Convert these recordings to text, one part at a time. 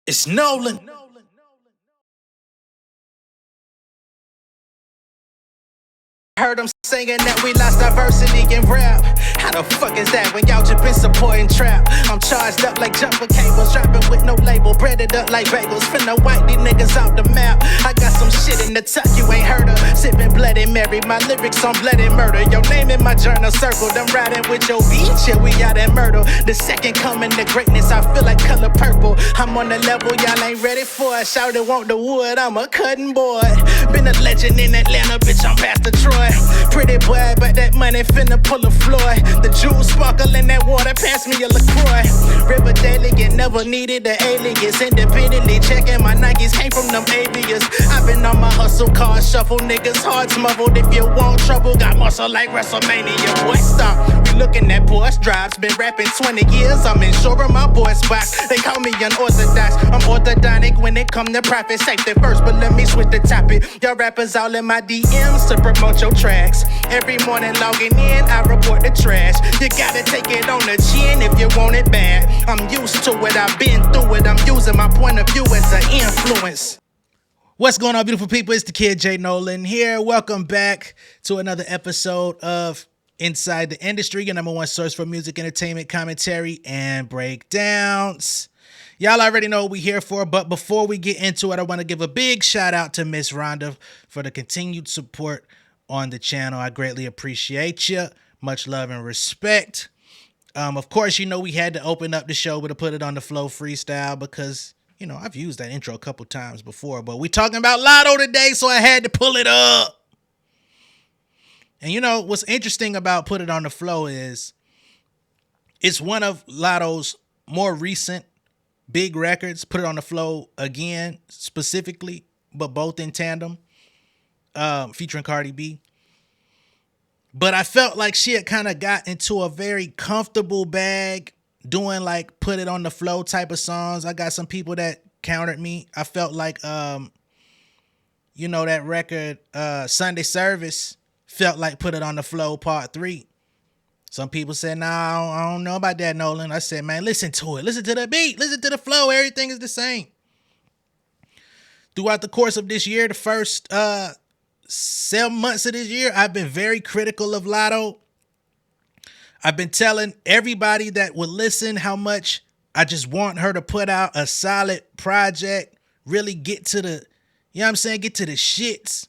It's Nolan. Heard them singing that we lost diversity in rap. How the fuck is that when y'all just been supporting trap? I'm charged up like jumper cables, dropping with no label, breaded up like bagels, finna wipe these niggas off the map. I got some shit in the tuck you ain't heard of, sipping Bloody Mary, my lyrics on bloody murder. Your name in my journal circled, I'm riding with your beach, yeah, we out in murder. The second coming to greatness, I feel like color purple. I'm on the level y'all ain't ready for. Shout it, want the wood, I'm a cutting board. Been a legend in Atlanta, bitch, I'm Pastor Troy. Pretty boy, but that money finna pull a Floyd. The jewels sparkle in that water, pass me a LaCroix. River Daily, you never needed the alias. Independently checking my Nikes, came from them avias. I've been on my hustle, car shuffle, niggas hearts muffled. If you want trouble, got muscle like WrestleMania. Boy, stop. We looking at Porsche drives, been rapping 20 years. I'm insuring my boy's box. They call me unorthodox. I'm orthodontic when it come to profit. Safety first, but let me switch the topic. Y'all rappers all in my DMs to promote your tracks. Every morning logging in, I report the trash. You gotta take it on the chin if you want it bad. I'm used to it, I've been through it. I'm using my point of view as an influence. What's going on, beautiful people? It's the kid J Nolan here. Welcome back to another episode of Inside the Industry, your number one source for music, entertainment, commentary, and breakdowns. Y'all already know what we're here for, but before we get into it, I want to give a big shout out to Miss Rhonda for the continued support on the channel. I greatly appreciate you. Much love and respect. Of course, we had to open up the show to put it on the flow freestyle because, I've used that intro a couple times before, but we talking about Latto today, so I had to pull it up. And what's interesting about Put It on the Flow is it's one of Latto's more recent big records. Put It on the Flow again, specifically, but both in tandem, featuring Cardi B. But I felt like she had kind of got into a very comfortable bag doing like Put It on the Flow type of songs. I got some people that countered me. I felt like, that record, Sunday Service, felt like Put It on the Flow Part 3. Some people said, nah, I don't know about that, Nolan. I said, man, listen to it. Listen to the beat. Listen to the flow. Everything is the same. Throughout the course of this year, the first 7 months of this year, I've been very critical of Latto. I've been telling everybody that would listen how much I just want her to put out a solid project, really get to the, get to the shits.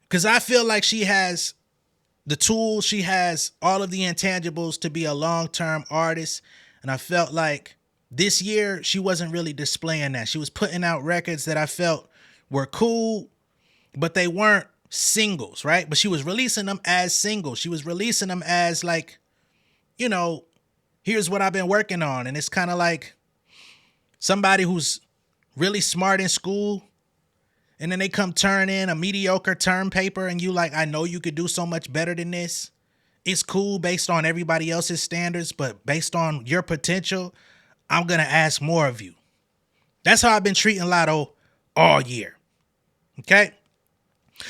Because I feel like she has the tools, she has all of the intangibles to be a long-term artist. And I felt like this year, she wasn't really displaying that. She was putting out records that I felt were cool, but they weren't singles, right? But she was releasing them as singles. She was releasing them as like, here's what I've been working on. And it's kind of like somebody who's really smart in school, and then they come turn in a mediocre term paper and you like, I know you could do so much better than this. It's cool based on everybody else's standards, but based on your potential, I'm going to ask more of you. That's how I've been treating Latto all year. Okay?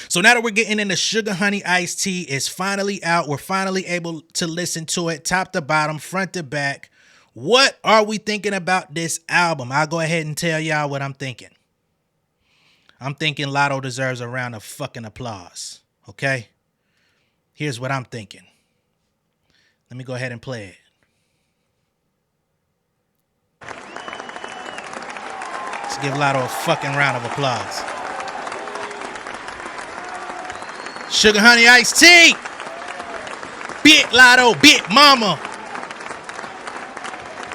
So now that we're getting into Sugar Honey Iced Tea, it's finally out. We're finally able to listen to it top to bottom, front to back. What are we thinking about this album? I'll go ahead and tell y'all what I'm thinking. I'm thinking Latto deserves a round of fucking applause. Okay? Here's what I'm thinking. Let me go ahead and play it. Let's give Latto a fucking round of applause. Sugar Honey Iced Tea. Big Latto, big mama.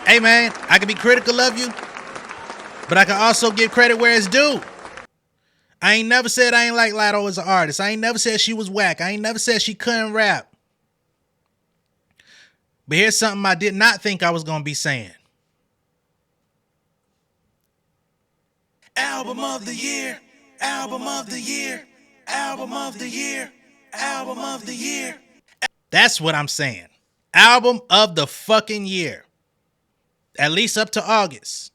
Hey man, I can be critical of you, but I can also give credit where it's due. I ain't never said I ain't like Latto as an artist. I ain't never said she was whack. I ain't never said she couldn't rap. But here's something I did not think I was going to be saying. Album of the year. Album of the year. Album of the year. Album of the year. That's what I'm saying. Album of the fucking year. At least up to August.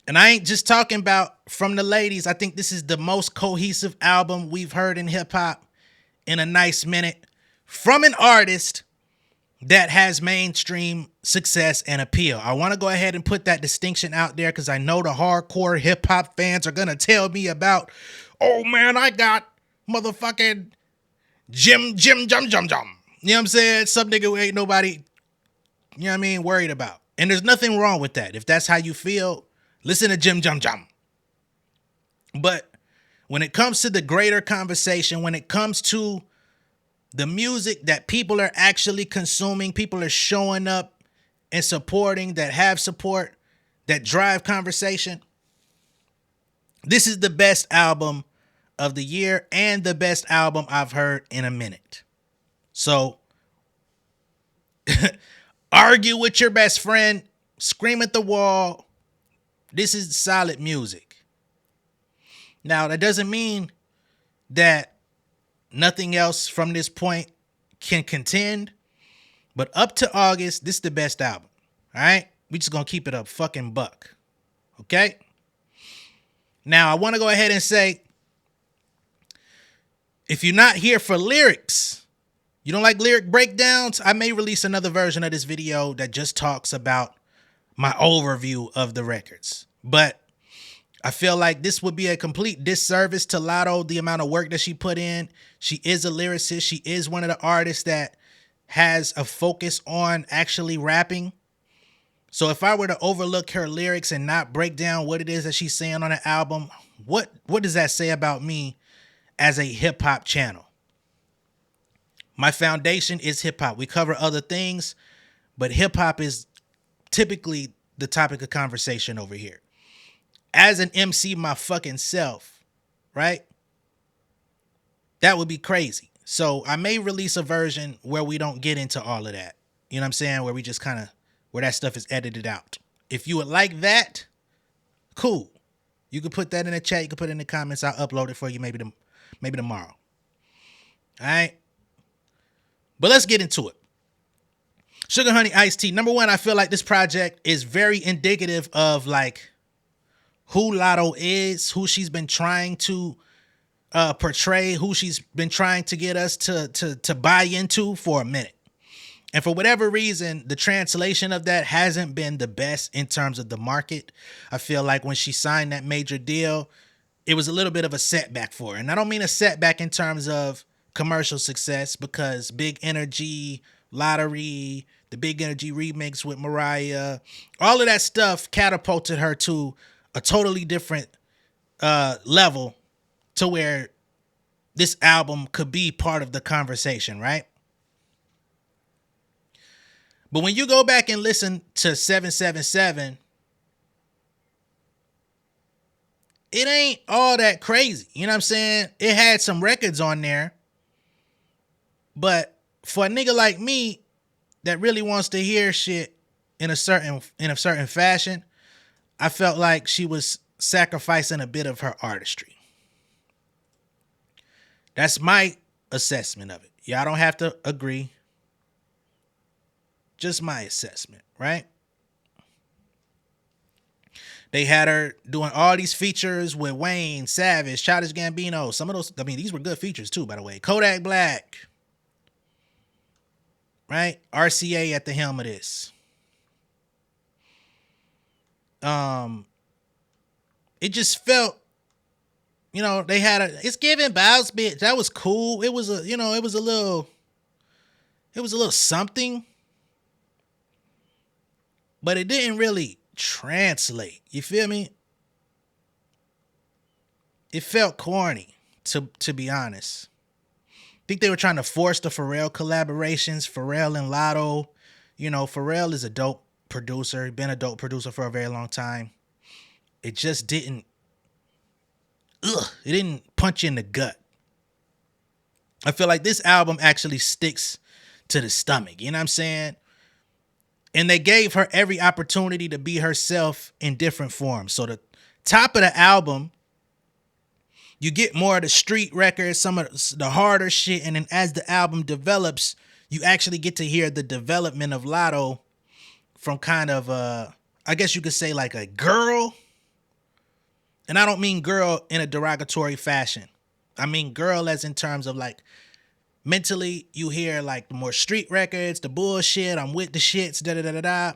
And I ain't just talking about from the ladies. I think this is the most cohesive album we've heard in hip hop in a nice minute from an artist that has mainstream success and appeal. I want to go ahead and put that distinction out there because I know the hardcore hip hop fans are going to tell me about, oh man, I got motherfucking Jim. You know what I'm saying? Some nigga who ain't nobody, you know what I mean, worried about. And there's nothing wrong with that. If that's how you feel, listen to Jim. But when it comes to the greater conversation, when it comes to the music that people are actually consuming, people are showing up and supporting, that have support, that drive conversation, this is the best album of the year and the best album I've heard in a minute. So argue with your best friend, scream at the wall. This is solid music. Now, that doesn't mean that nothing else from this point can contend, but up to August, this is the best album. All right? We just gonna keep it a fucking buck. Okay? Now, I want to go ahead and say, if you're not here for lyrics, you don't like lyric breakdowns, I may release another version of this video that just talks about my overview of the records. But I feel like this would be a complete disservice to Latto, the amount of work that she put in. She is a lyricist. She is one of the artists that has a focus on actually rapping. So if I were to overlook her lyrics and not break down what it is that she's saying on an album, what does that say about me as a hip hop channel? My foundation is hip hop. We cover other things, but hip hop is typically the topic of conversation over here. As an MC my fucking self, right? That would be crazy. So I may release a version where we don't get into all of that. You know what I'm saying? Where we just kind of, where that stuff is edited out. If you would like that, cool. You can put that in the chat. You can put it in the comments. I'll upload it for you maybe tomorrow. All right? But let's get into it. Sugar Honey Iced Tea. Number one, I feel like this project is very indicative of like who Latto is, who she's been trying to portray, who she's been trying to get us to buy into for a minute. And for whatever reason, the translation of that hasn't been the best in terms of the market. I feel like when she signed that major deal, it was a little bit of a setback for her. And I don't mean a setback in terms of commercial success, because Big Energy, Lottery, the Big Energy remix with Mariah, all of that stuff catapulted her to a totally different level to where this album could be part of the conversation, right? But when you go back and listen to 777, it ain't all that crazy. You know what I'm saying? It had some records on there. But for a nigga like me that really wants to hear shit in a certain fashion, I felt like she was sacrificing a bit of her artistry. That's my assessment of it. Y'all don't have to agree. Just my assessment, right? They had her doing all these features with Wayne, Savage, Childish Gambino. Some of those, I mean, these were good features too, by the way. Kodak Black, right? RCA at the helm of this. It just felt, you know, they had it's giving bounce bitch. That was cool. It was a, you know, it was a little something. But it didn't really translate. You feel me? It felt corny, to be honest. I think they were trying to force the Pharrell collaborations, Pharrell and Latto. You know, Pharrell is a dope producer. He's been a dope producer for a very long time. It just didn't, it didn't punch you in the gut. I feel like this album actually sticks to the stomach. You know what I'm saying? And they gave her every opportunity to be herself in different forms. So the top of the album, you get more of the street records, some of the harder shit. And then as the album develops, you actually get to hear the development of Latto from kind of, I guess you could say like a girl. And I don't mean girl in a derogatory fashion. I mean girl as in terms of like Mentally, you hear like the more street records, the bullshit, I'm with the shits, da da da da da.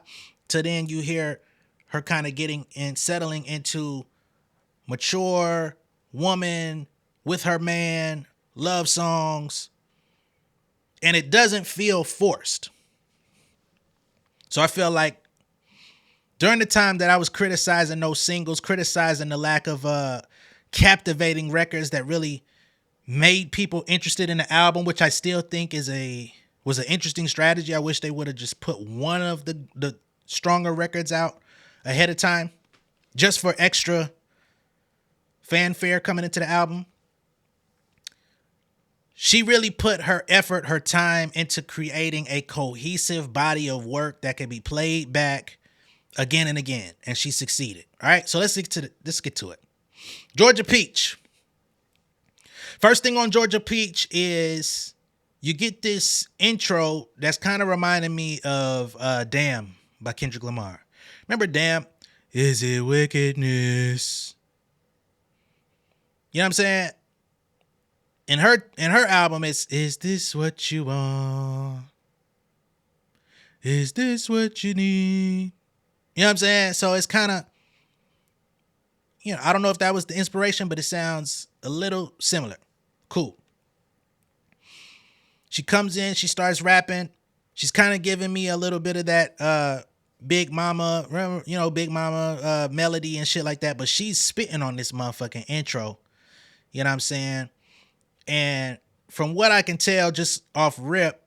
To then you hear her kind of getting and settling into mature woman with her man, love songs, and it doesn't feel forced. So I feel like during the time that I was criticizing those singles, criticizing the lack of captivating records that really made people interested in the album, which I still think was an interesting strategy. I wish they would have just put one of the stronger records out ahead of time, just for extra fanfare coming into the album. She really put her effort, her time into creating a cohesive body of work that can be played back again and again, and she succeeded. All right, so let's get to it. Georgia Peach. First thing on Georgia Peach is you get this intro that's kind of reminding me of Damn by Kendrick Lamar. Remember Damn? Is it wickedness? You know what I'm saying? In her album, it's Is This What You Want? Is this what you need? You know what I'm saying? So it's kind of, I don't know if that was the inspiration, but it sounds a little similar. Cool. She comes in, she starts rapping. She's kind of giving me a little bit of that Big Mama, remember, Big Mama melody and shit like that. But she's spitting on this motherfucking intro. You know what I'm saying? And from what I can tell, just off rip,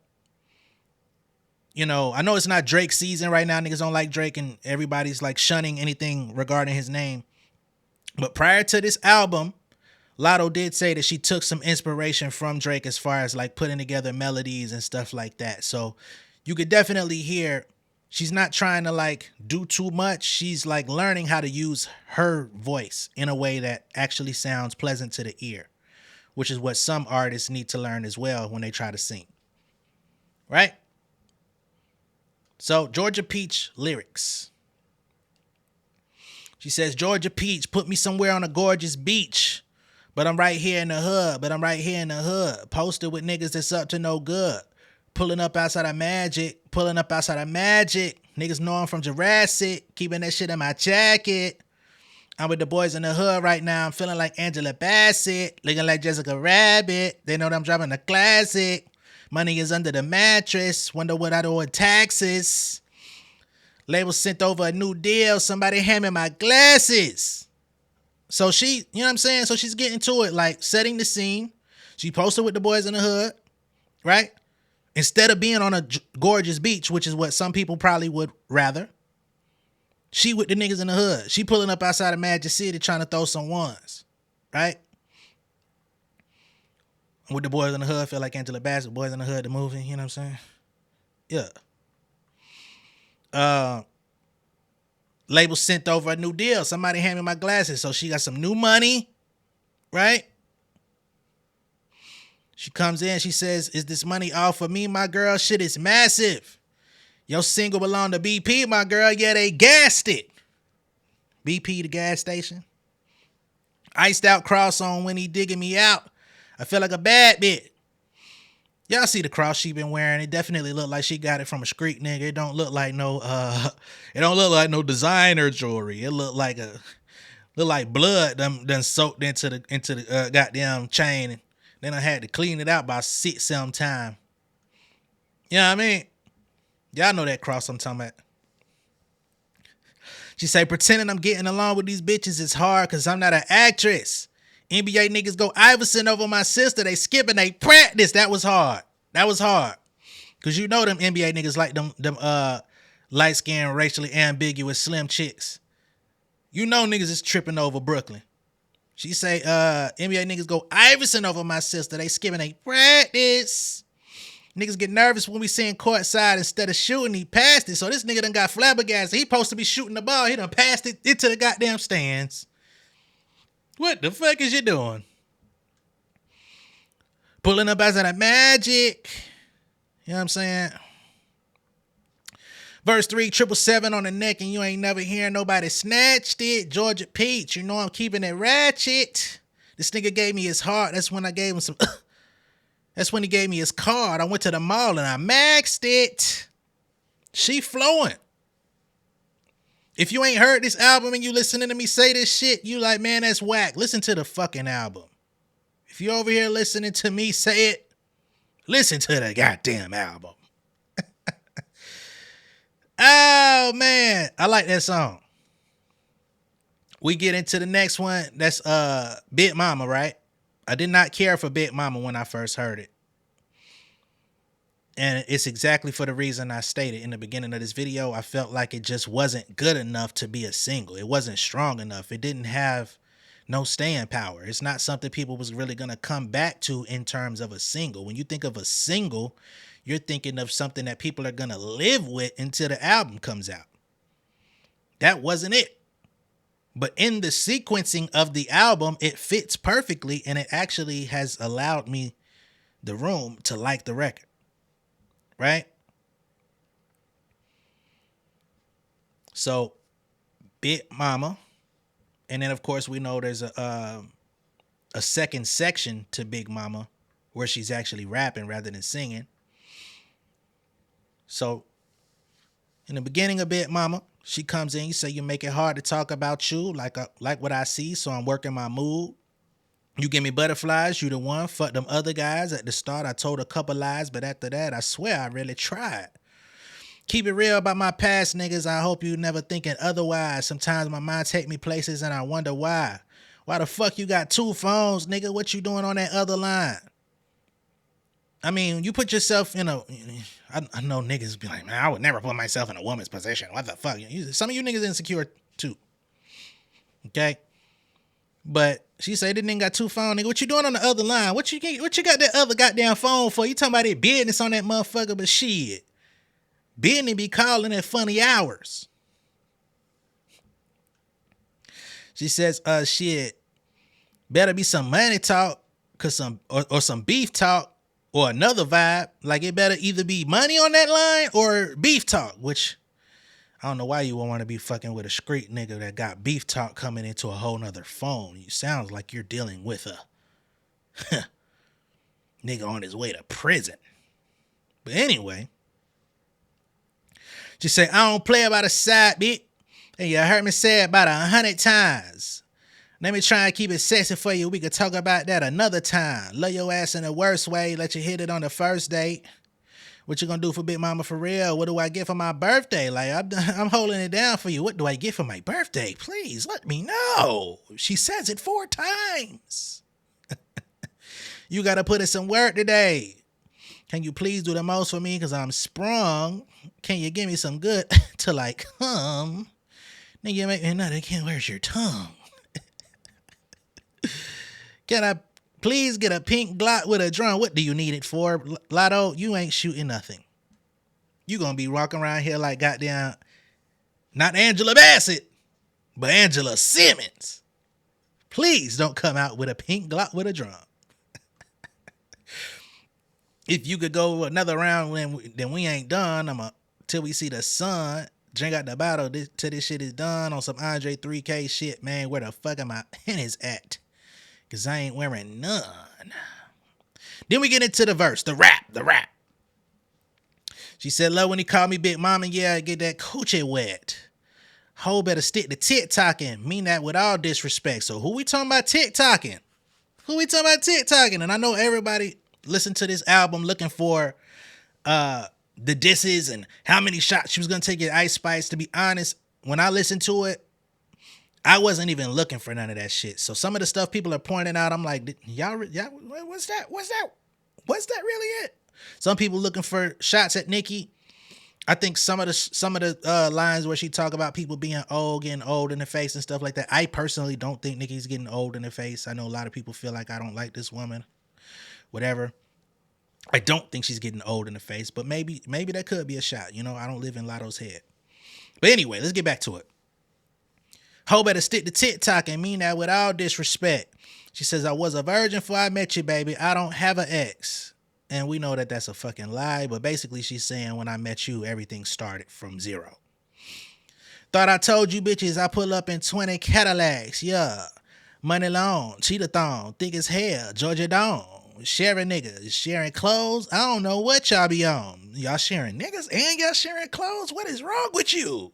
I know it's not Drake's season right now. Niggas don't like Drake and everybody's like shunning anything regarding his name. But prior to this album, Latto did say that she took some inspiration from Drake as far as like putting together melodies and stuff like that. So you could definitely hear she's not trying to like do too much. She's like learning how to use her voice in a way that actually sounds pleasant to the ear, which is what some artists need to learn as well when they try to sing. Right? So Georgia Peach lyrics. She says, Georgia Peach, put me somewhere on a gorgeous beach. But I'm right here in the hood. Posted with niggas that's up to no good. Pulling up outside of Magic. Niggas know I'm from Jurassic. Keeping that shit in my jacket. I'm with the boys in the hood right now. I'm feeling like Angela Bassett. Looking like Jessica Rabbit. They know that I'm dropping a classic. Money is under the mattress. Wonder what I do with taxes. Label sent over a new deal. Somebody hand me my glasses. So she, you know what I'm saying? So she's getting to it, like setting the scene. She posted with the boys in the hood, right? Instead of being on a gorgeous beach, which is what some people probably would rather, she with the niggas in the hood. She pulling up outside of Magic City trying to throw some ones, right? With the boys in the hood, feel like Angela Bassett, Boys in the Hood, the movie, you know what I'm saying? Yeah. Label sent over a new deal. Somebody hand me my glasses. So she got some new money, right? She comes in, she says, is this money all for me, my girl? Shit is massive. Your single belong to BP, my girl. Yeah, they gassed it. BP, the gas station. Iced out cross on when he digging me out. I feel like a bad bitch. Y'all see the cross she been wearing. It definitely look like she got it from a street nigga. It don't look like no designer jewelry. It look like blood done soaked into the goddamn chain. Then I had to clean it out by 6-7 times. You know what I mean? Y'all know that cross I'm talking about. She say, pretending I'm getting along with these bitches is hard because I'm not an actress. NBA niggas go Iverson over my sister. They skipping they practice. That was hard. Because you know them NBA niggas like them light-skinned, racially ambiguous, slim chicks. You know niggas is tripping over Brooklyn. She say, NBA niggas go Iverson over my sister. They skipping they practice. Niggas get nervous when we seeing courtside instead of shooting. He passed it. So this nigga done got flabbergasted. He supposed to be shooting the ball. He done passed it into the goddamn stands. What the fuck is you doing? Pulling up outside of Magic. You know what I'm saying? Verse 3, 777 on the neck and you ain't never hearing nobody snatched it. Georgia Peach, you know I'm keeping it ratchet. This nigga gave me his heart. That's when I gave him some. That's when he gave me his card. I went to the mall and I maxed it. She flowing. If you ain't heard this album and you listening to me say this shit, you like, man, that's whack. Listen to the fucking album. If you over here listening to me say it, listen to the goddamn album. Oh, man. I like that song. We get into the next one. That's Big Mama, right? I did not care for Big Mama when I first heard it. And it's exactly for the reason I stated in the beginning of this video. I felt like it just wasn't good enough to be a single. It wasn't strong enough. It didn't have no staying power. It's not something people was really going to come back to in terms of a single. When you think of a single, you're thinking of something that people are going to live with until the album comes out. That wasn't it. But in the sequencing of the album, it fits perfectly, and it actually has allowed me the room to like the record. Right? So, Big Mama. And then, of course, we know there's a second section to Big Mama where she's actually rapping rather than singing. So, in the beginning of Big Mama, she comes in, you say you make it hard to talk about you, like what I see, so I'm working my mood. You give me butterflies, you the one, fuck them other guys. At the start, I told a couple lies, but after that, I swear I really tried. Keep it real about my past, niggas. I hope you never thinking otherwise. Sometimes my mind take me places and I wonder why. Why the fuck you got two phones, nigga? What you doing on that other line? I mean, you put yourself in a... I know niggas be like, man, I would never put myself in a woman's position. What the fuck? Some of you niggas insecure too. Okay? But she said, this nigga got two phones, nigga. What you doing on the other line? What you got that other goddamn phone for? You talking about that business on that motherfucker, but shit. Business be calling at funny hours. She says, shit, better be some money talk, cause some beef talk, or another vibe. Like it better either be money on that line or beef talk, which I don't know why you would want to be fucking with a street nigga that got beef talk coming into a whole nother phone. You sounds like you're dealing with a nigga on his way to prison. But anyway, she say, I don't play about a side bitch. And you heard me say it about 100 times. Let me try and keep it sexy for you. We could talk about that another time. Love your ass in the worst way. Let you hit it on the first date. What you gonna do for Big Mama for real? What do I get for my birthday? Like, I'm holding it down for you. What do I get for my birthday? Please let me know. She says it 4 times. You gotta put in some work today. Can you please do the most for me? Because I'm sprung. Can you give me some good to like come? Then you make me nut again. Where's your tongue? Can I please get a pink Glock with a drum? What do you need it for? Latto, you ain't shooting nothing. You gonna be walking around here like goddamn, not Angela Bassett, but Angela Simmons. Please don't come out with a pink Glock with a drum. If you could go another round, then we ain't done. Till we see the sun. Drink out the bottle till this shit is done on some Andre 3K shit, man. Where the fuck are my pennies at? Because I ain't wearing none. Then we get into the verse, the rap. She said, love when he called me Big Mama, yeah, I get that coochie wet. Ho better stick to TikToking. Mean that with all disrespect. So who we talking about TikToking? And I know everybody listened to this album looking for the disses and how many shots she was going to take at Ice Spice. To be honest, when I listened to it, I wasn't even looking for none of that shit. So some of the stuff people are pointing out, I'm like, y'all, what's that? Was that really it? Some people looking for shots at Nicki. I think some of the lines where she talk about people being old, getting old in the face and stuff like that. I personally don't think Nicki's getting old in the face. I know a lot of people feel like I don't like this woman, whatever. I don't think she's getting old in the face, but maybe that could be a shot. You know, I don't live in Latto's head. But anyway, let's get back to it. Ho better stick to TikTok and mean that with all disrespect. She says, I was a virgin before I met you, baby. I don't have an ex. And we know that that's a fucking lie. But basically she's saying when I met you, everything started from zero. Thought I told you bitches I pull up in 20 Cadillacs. Yeah. Money long, cheetah thong, thick as hell, Georgia Dawn. Sharing niggas, sharing clothes. I don't know what y'all be on. Y'all sharing niggas and y'all sharing clothes? What is wrong with you?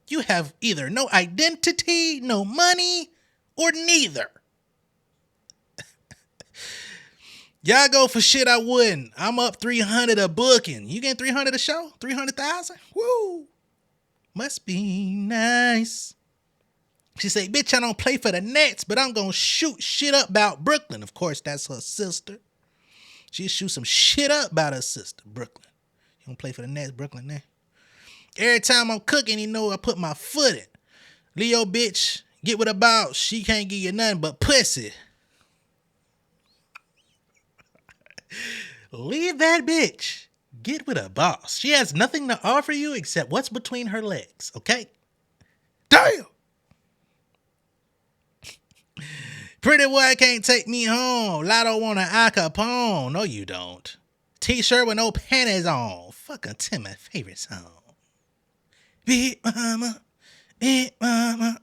You have either no identity, no money, or neither. Y'all go for shit I wouldn't. I'm up 300 a booking. You getting 300 a show? 300,000? Woo. Must be nice. She say, bitch, I don't play for the Nets, but I'm going to shoot shit up about Brooklyn. Of course, that's her sister. She'll shoot some shit up about her sister, Brooklyn. You don't play for the Nets, Brooklyn, there. Every time I'm cooking, you know I put my foot in. Leo, bitch, get with a boss. She can't give you nothing but pussy. Leave that bitch. Get with a boss. She has nothing to offer you except what's between her legs, okay? Damn! Pretty boy can't take me home. Latto want an Al Capone. No, you don't. T-shirt with no panties on. Fucking Tim, my favorite song. Big mama, big mama,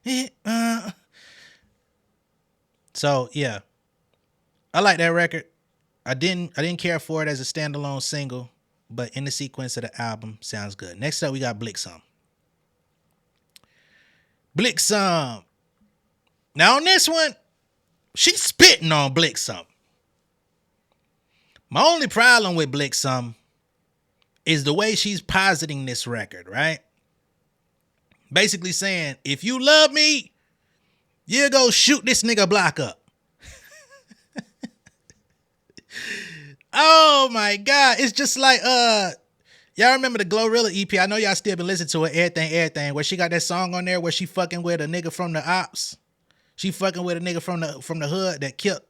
big mama. So yeah, I like that record. I didn't care for it as a standalone single, but in the sequence of the album, sounds good. Next up, we got Blick Sum. Blick Sum. Now on this one, she's spitting on Blick Sum. My only problem with Blick Sum is the way she's positing this record, right? Basically saying, if you love me, you go shoot this nigga block up. Oh my God. It's just like, y'all remember the Glorilla EP? I know y'all still been listening to it, everything, where she got that song on there where she fucking with a nigga from the ops. She fucking with a nigga from the hood that killed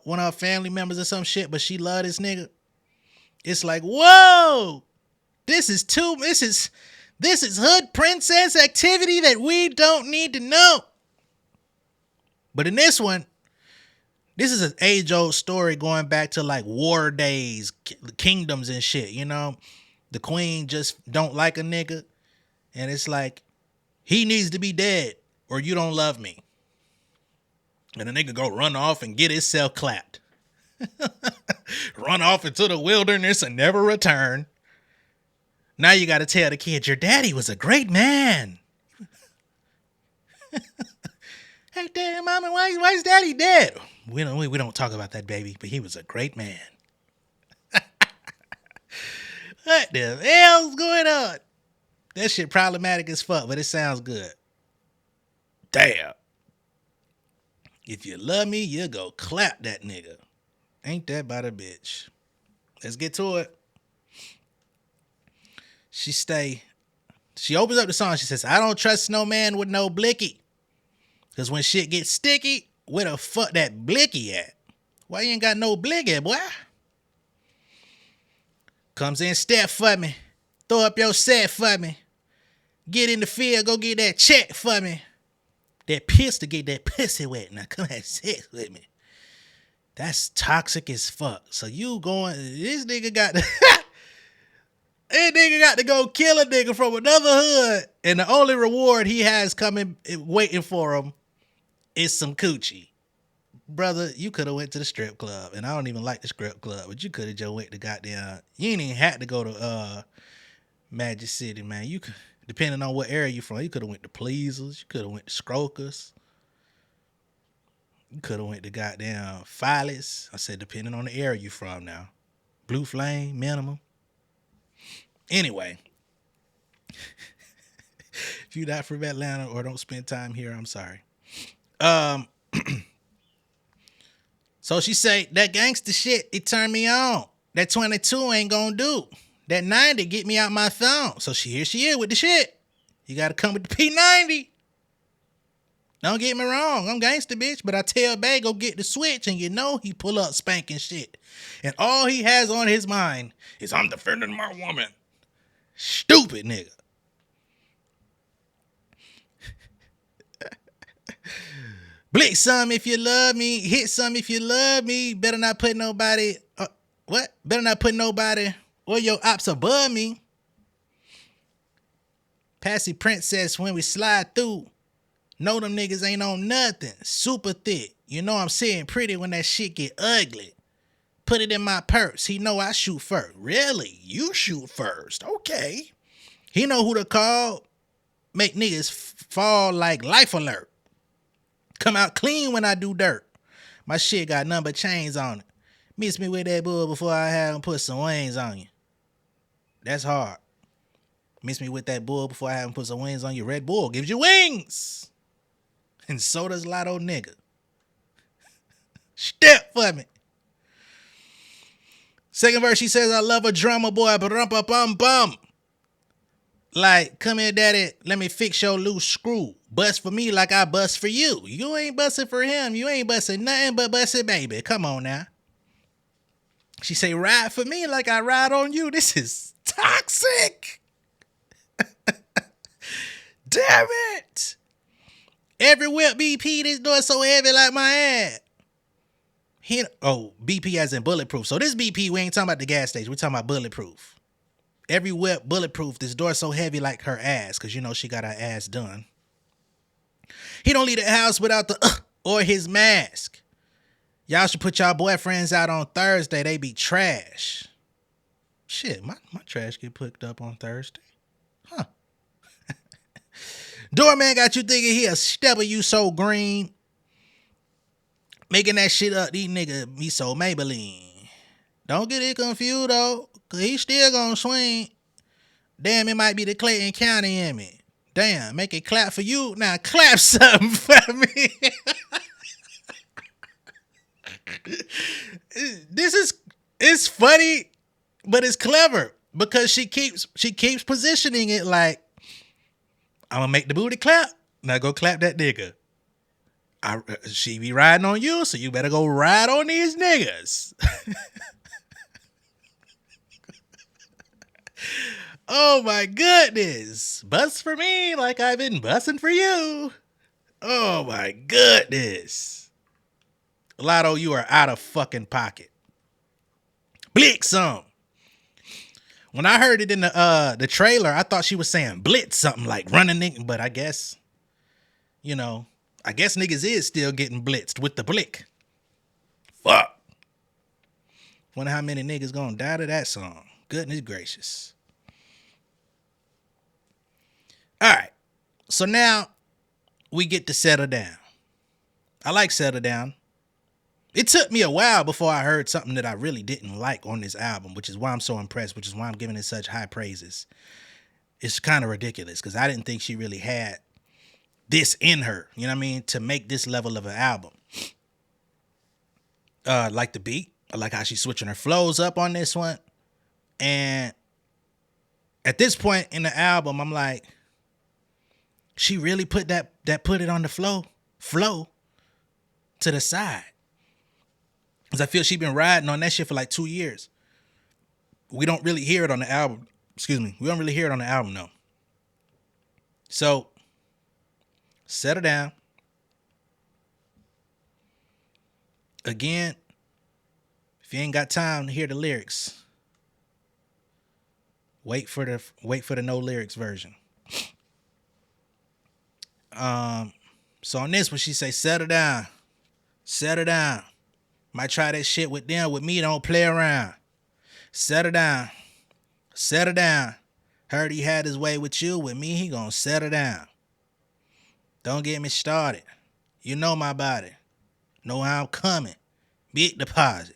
one of her family members or some shit, but she loved this nigga. It's like, whoa, this is hood princess activity that we don't need to know. But in this one, this is an age-old story going back to like war days, kingdoms and shit, you know? The queen just don't like a nigga, and it's like, he needs to be dead or you don't love me. And the nigga go run off and get himself clapped. Run off into the wilderness and never return. Now you got to tell the kid, your daddy was a great man. Hey, damn, mama, why is daddy dead? We don't talk about that, baby, but he was a great man. What the hell's going on? That shit problematic as fuck, but it sounds good. Damn. If you love me, you go clap that nigga. Ain't that about a bitch? Let's get to it. She opens up the song. She says, I don't trust no man with no blicky. Because when shit gets sticky, where the fuck that blicky at? Why you ain't got no blicky, boy? Comes in, step for me. Throw up your set for me. Get in the field, go get that check for me. That piss to get that pussy wet. Now come have sex with me. That's toxic as fuck. So this nigga got to, this nigga got to go kill a nigga from another hood. And the only reward he has coming, waiting for him is some coochie. Brother, you could have went to the strip club. And I don't even like the strip club, but you could have just went to goddamn, you ain't even had to go to Magic City, man. You could, depending on what area you from, you could have went to Pleasers, you could have went to Scrokers, you could have went to goddamn Phyllis. I said depending on the area you from now. Blue Flame, minimum. Anyway, if you're not from Atlanta or don't spend time here, I'm sorry. So she say, that gangster shit, it turned me on. That 22 ain't gonna do. That 90 get me out my phone. So here she is with the shit. You gotta come with the P90. Don't get me wrong, I'm gangster, bitch, but I tell Bay go get the switch and you know he pull up spanking shit. And all he has on his mind is I'm defending my woman. Stupid nigga. Blick some if you love me. Hit some if you love me. Better not put nobody, Better not put nobody or your ops above me. Passy Princess when we slide through. Know them niggas ain't on nothing. Super thick. You know I'm sitting pretty when that shit get ugly. Put it in my purse. He know I shoot first. Really? You shoot first. Okay. He know who to call. Make niggas fall like life alert. Come out clean when I do dirt. My shit got number chains on it. Miss me with that bull before I have him put some wings on you. That's hard. Miss me with that bull before I have him put some wings on you. Red Bull gives you wings. And so does Latto nigga. Step for me. Second verse, she says, I love a drummer boy. Bum. Like, come here, daddy. Let me fix your loose screw. Bust for me like I bust for you. You ain't busting for him. You ain't busting nothing but busting, baby. Come on now. She say, ride for me like I ride on you. This is toxic. Damn it. Every whip BP, this door so heavy like my ass. BP as in bulletproof. So this BP, we ain't talking about the gas station. We talking about bulletproof. Every whip bulletproof. This door so heavy like her ass. Because you know she got her ass done. He don't leave the house without the or his mask. Y'all should put y'all boyfriends out on Thursday. They be trash. Shit, my trash get picked up on Thursday. Huh. Doorman got you thinking he a stepper, you so green. Making that shit up, these niggas be so Maybelline. Don't get it confused though, cause he still gonna swing. Damn, it might be the Clayton County in me. Damn, make it clap for you. Now clap something for me. It's funny, but it's clever because she keeps positioning it like, I'm gonna make the booty clap. Now go clap that nigga. She be riding on you, so you better go ride on these niggas. Oh my goodness. Bust for me like I've been busting for you. Oh my goodness. Latto, you are out of fucking pocket. Blick Sum. When I heard it in the trailer, I thought she was saying blitz something like running nigga, but I guess niggas is still getting blitzed with the blick. Fuck. Wonder how many niggas gonna die to that song. Goodness gracious. All right. So now we get to Settle Down. I like Settle Down. It took me a while before I heard something that I really didn't like on this album, which is why I'm so impressed, which is why I'm giving it such high praises. It's kind of ridiculous because I didn't think she really had this in her, you know what I mean, to make this level of an album. Like the beat, I like how she's switching her flows up on this one. And at this point in the album, I'm like, she really put it on the flow to the side. Because I feel she been riding on that shit for like 2 years. We don't really hear it on the album. Excuse me. We don't really hear it on the album, no. So, Settle Down. Again, if you ain't got time to hear the lyrics, wait for the no lyrics version. So on this one, she say, settle down. Settle down. Might try that shit with them. With me, don't play around. Settle down. Settle down. Heard he had his way with you. With me, he gonna settle down. Don't get me started. You know my body. Know how I'm coming. Big deposit.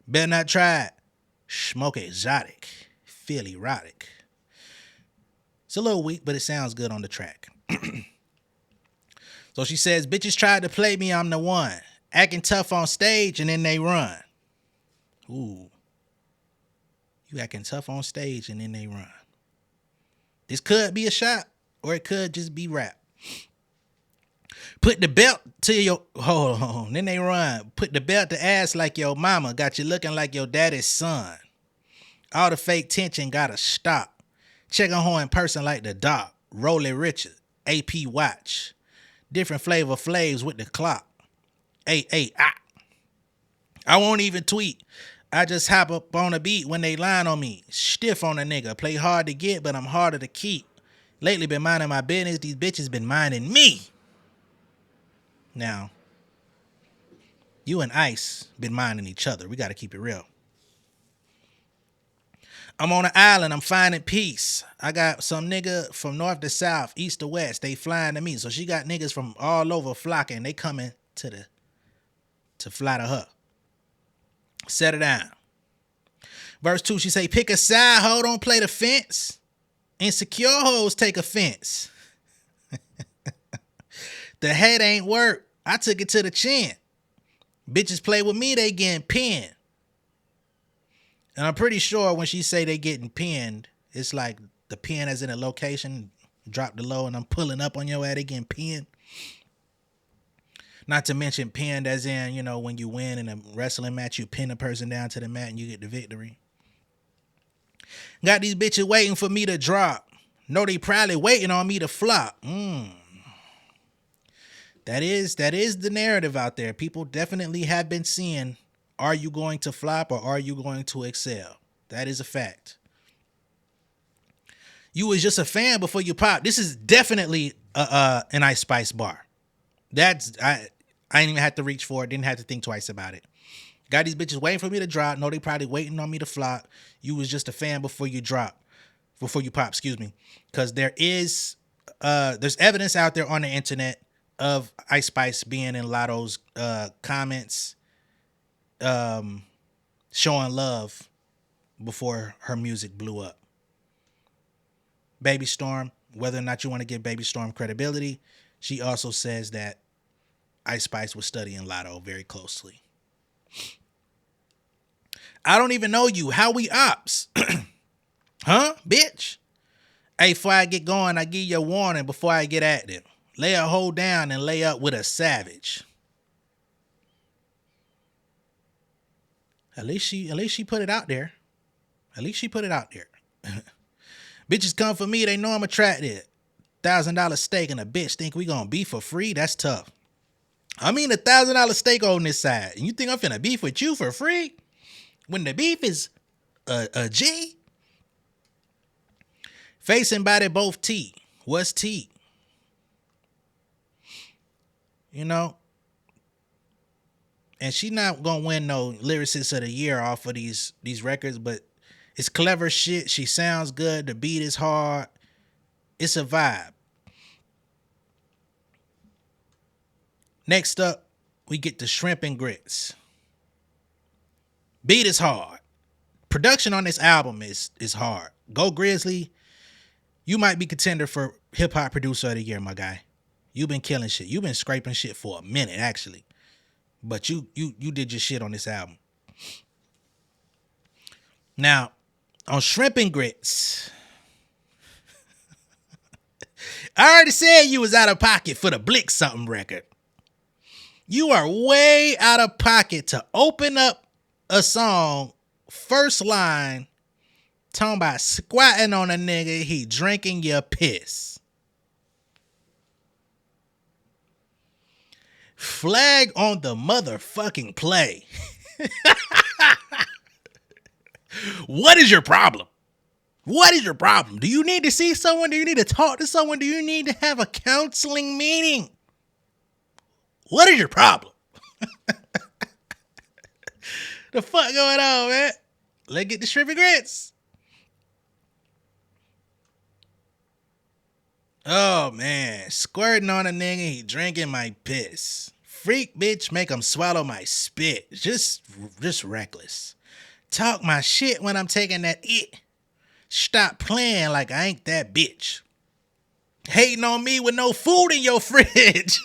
Better not try it. Smoke exotic. Feel erotic. It's a little weak, but it sounds good on the track. So she says, bitches tried to play me, I'm the one. Acting tough on stage and then they run. Ooh. You acting tough on stage and then they run. This could be a shot or it could just be rap. Put the belt to your, hold on, then they run. Put the belt to ass like your mama. Got you looking like your daddy's son. All the fake tension gotta stop. Check on her in person like the doc. Rolly Richard. AP watch. Different flavor flaves with the clock. I won't even tweet. I just hop up on a beat when they line on me. Stiff on a nigga. Play hard to get, but I'm harder to keep. Lately been minding my business. These bitches been minding me. Now, you and Ice been minding each other. We got to keep it real. I'm on an island. I'm finding peace. I got some nigga from north to south, east to west. They flying to me. So she got niggas from all over flocking. They coming to fly to her. Set it down. Verse 2, she say, pick a side, ho, don't play the fence. Insecure hoes take offense. The head ain't work. I took it to the chin. Bitches play with me, they getting pinned. And I'm pretty sure when she say they getting pinned, it's like the pin as in a location, drop the low and I'm pulling up on your ass, they getting pinned. Not to mention pinned as in, you know, when you win in a wrestling match, you pin a person down to the mat and you get the victory. Got these bitches waiting for me to drop. No, they probably waiting on me to flop. That is the narrative out there. People definitely have been seeing, are you going to flop or are you going to excel? That is a fact. You was just a fan before you pop. This is definitely an Ice Spice bar. I didn't even have to reach for it. Didn't have to think twice about it. Got these bitches waiting for me to drop. No, they probably waiting on me to flop. You was just a fan before you pop, excuse me. Because there's evidence out there on the internet of Ice Spice being in Latto's comments, showing love before her music blew up. Baby Storm, whether or not you want to give Baby Storm credibility, she also says that Ice Spice was studying Latto very closely. I don't even know you. How we ops? Huh, bitch? Hey, before I get going, I give you a warning before I get active. Lay a hoe down and lay up with a savage. At least she put it out there. At least she put it out there. Bitches come for me, they know I'm attractive. $1,000 steak and a bitch think we gonna beef for free? That's tough. I mean $1,000 steak on this side. And you think I'm finna beef with you for free? When the beef is a G? Face and body both T. What's T? You know? And she not gonna win no lyricist of the year off of these records, but it's clever shit. She sounds good. The beat is hard. It's a vibe. Next up, we get the Shrimp and Grits. Beat is hard. Production on this album is hard. Go Grizzly. You might be contender for hip hop producer of the year, my guy. You've been killing shit. You've been scraping shit for a minute, actually. But you did your shit on this album. Now, on Shrimp and Grits, I already said you was out of pocket for the Blick Sum record. You are way out of pocket to open up a song, first line, talking about squatting on a nigga, he drinking your piss. Flag on the motherfucking play. What is your problem? What is your problem? Do you need to see someone? Do you need to talk to someone? Do you need to have a counseling meeting? What is your problem? The fuck going on, man? Let's get the Shrimp and Grits. Oh, man. Squirting on a nigga, he drinking my piss. Freak bitch, make him swallow my spit. Just reckless. Talk my shit when I'm taking that it. Stop playing like I ain't that bitch. Hating on me with no food in your fridge.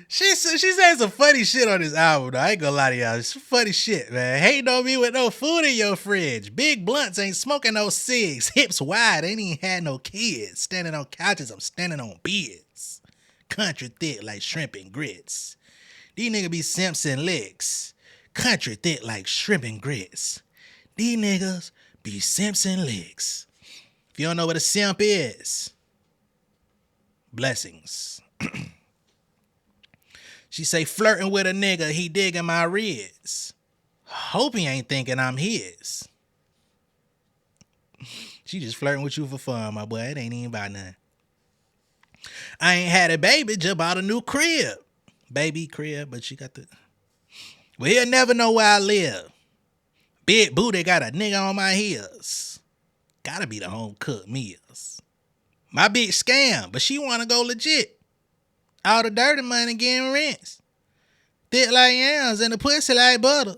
She said some funny shit on this album, though. I ain't gonna lie to y'all. It's funny shit, man. Hating on me with no food in your fridge. Big blunts, ain't smoking no cigs. Hips wide, ain't even had no kids. Standing on couches, I'm standing on beds. Country thick like Shrimp and Grits. These niggas be simps and licks. Country thick like Shrimp and Grits. These niggas be simps and licks. If you don't know what a simp is, blessings. She say flirting with a nigga, he digging my ribs. Hope he ain't thinking I'm his. She just flirting with you for fun, my boy. It ain't even about nothing. I ain't had a baby, just bought a new crib. Baby crib, but she got the... Well, he'll never know where I live. Big booty got a nigga on my heels. Gotta be the home cooked meals. My bitch scam, but she wanna go legit. All the dirty money getting rinsed. Thick like yams and the pussy like butter.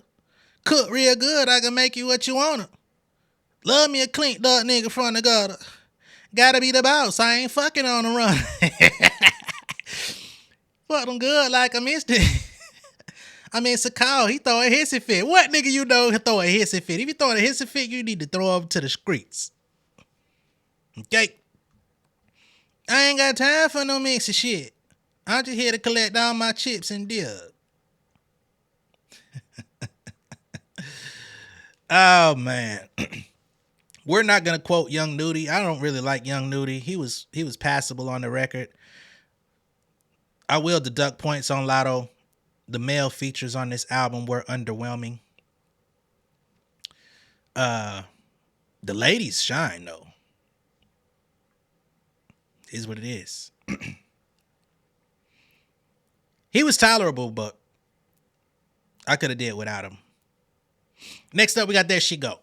Cook real good, I can make you what you wanna. Love me a clean duck nigga from the gutter. Gotta be the boss, I ain't fucking on the run. Fuck them good like I missed it. I mean, it's a call. He throw a hissy fit. What nigga you know throw a hissy fit? If you throw a hissy fit, you need to throw him to the streets. Okay? I ain't got time for no mixy shit. I'm just here to collect all my chips and dip. Oh, man. We're not going to quote Young Nudie. I don't really like Young Nudie. He was passable on the record. I will deduct points on Latto. The male features on this album were underwhelming. The ladies shine, though. Is what it is. He was tolerable, but I could have did without him. Next up, we got There She Go.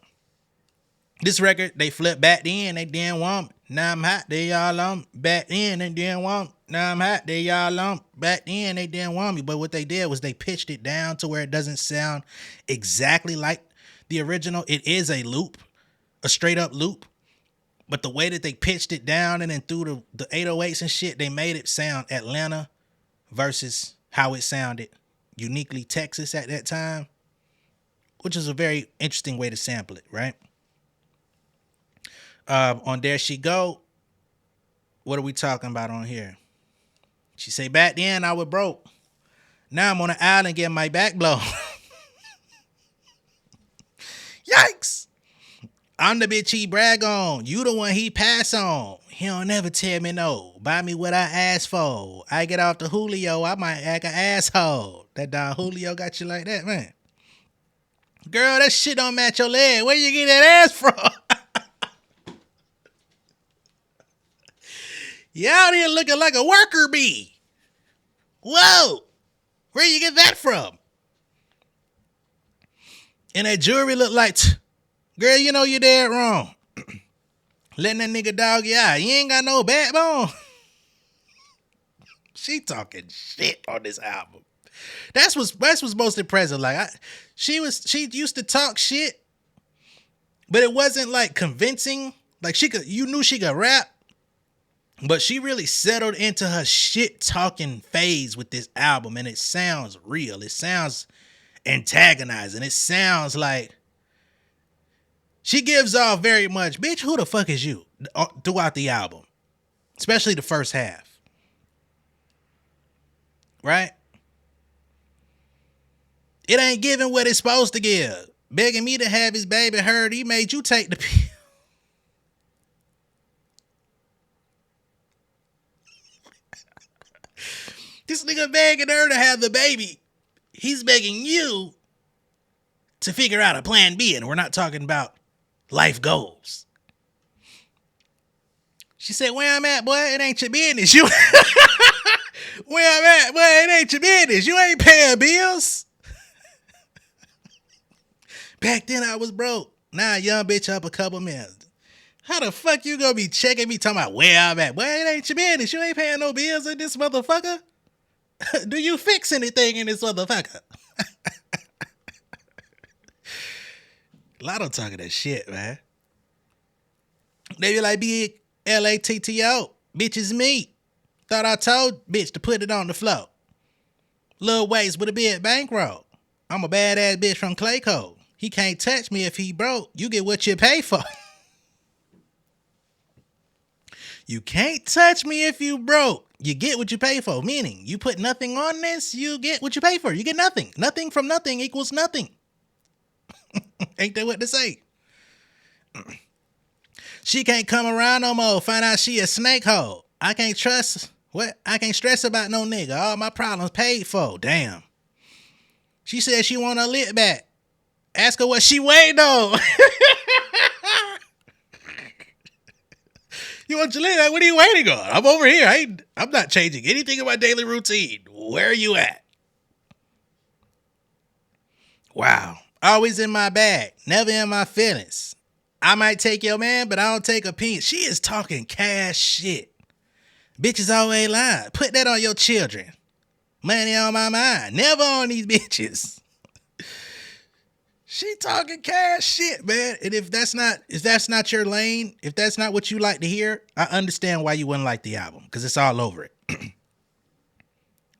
This record, they flipped back then, they didn't want me. Now I'm hot, they all on me. Back then, they didn't want me. Now I'm hot, they all on me. Back then, they didn't want me. But what they did was they pitched it down to where it doesn't sound exactly like the original. It is a loop, a straight up loop. But the way that they pitched it down and then through the 808s and shit, they made it sound Atlanta versus how it sounded uniquely Texas at that time, which is a very interesting way to sample it, right? On There She Go, what are we talking about on here? She say, back then I was broke. Now I'm on an island getting my back blown. Yikes. I'm the bitch he brag on. You the one he pass on. He don't never tell me no. Buy me what I ask for. I get off the Julio, I might act an asshole. That Don Julio got you like that, man. Girl, that shit don't match your leg. Where you get that ass from? You out here looking like a worker bee. Whoa. Where you get that from? And that jewelry look like... Girl, you know you're dead wrong. Letting that nigga dog you out. You ain't got no backbone. She talking shit on this album. That's what's most impressive. Like she used to talk shit, but it wasn't like convincing. Like you knew she could rap, but she really settled into her shit talking phase with this album, and it sounds real. It sounds antagonizing. It sounds like she gives off very much, bitch, who the fuck is you? Throughout the album. Especially the first half. Right? It ain't giving what it's supposed to give. Begging me to have his baby heard, he made you take the pill. This nigga begging her to have the baby. He's begging you to figure out a plan B, and we're not talking about life goals. She said, where I'm at, boy, it ain't your business. Where I'm at, boy, it ain't your business. You ain't paying bills. Back then I was broke. Now a young bitch up a couple million. How the fuck you gonna be checking me talking about where I'm at? Boy, it ain't your business. You ain't paying no bills in this motherfucker. Do you fix anything in this motherfucker? Latto talking that shit, man. They be like, big Latto, bitch is me. Thought I told bitch to put it on the floor. Lil waist with a big bankroll. I'm a badass bitch from Clayco. He can't touch me if he broke. You get what you pay for. You can't touch me if you broke. You get what you pay for. Meaning, you put nothing on this, you get what you pay for. You get nothing. Nothing from nothing equals nothing. Ain't that what to say? She can't come around no more. Find out she a snake hole. I can't trust. What? I can't stress about no nigga. All my problems paid for. Damn. She said she want her lit back. Ask her what she weighed on. You want Jaleel? Like, what are you waiting on? I'm over here. I'm not changing anything in my daily routine. Where are you at? Wow. Always in my bag. Never in my feelings. I might take your man, but I don't take a piece. She is talking cash shit. Bitches always lying. Put that on your children. Money on my mind. Never on these bitches. She talking cash shit, man. And if that's not your lane, if that's not what you like to hear, I understand why you wouldn't like the album, because it's all over it.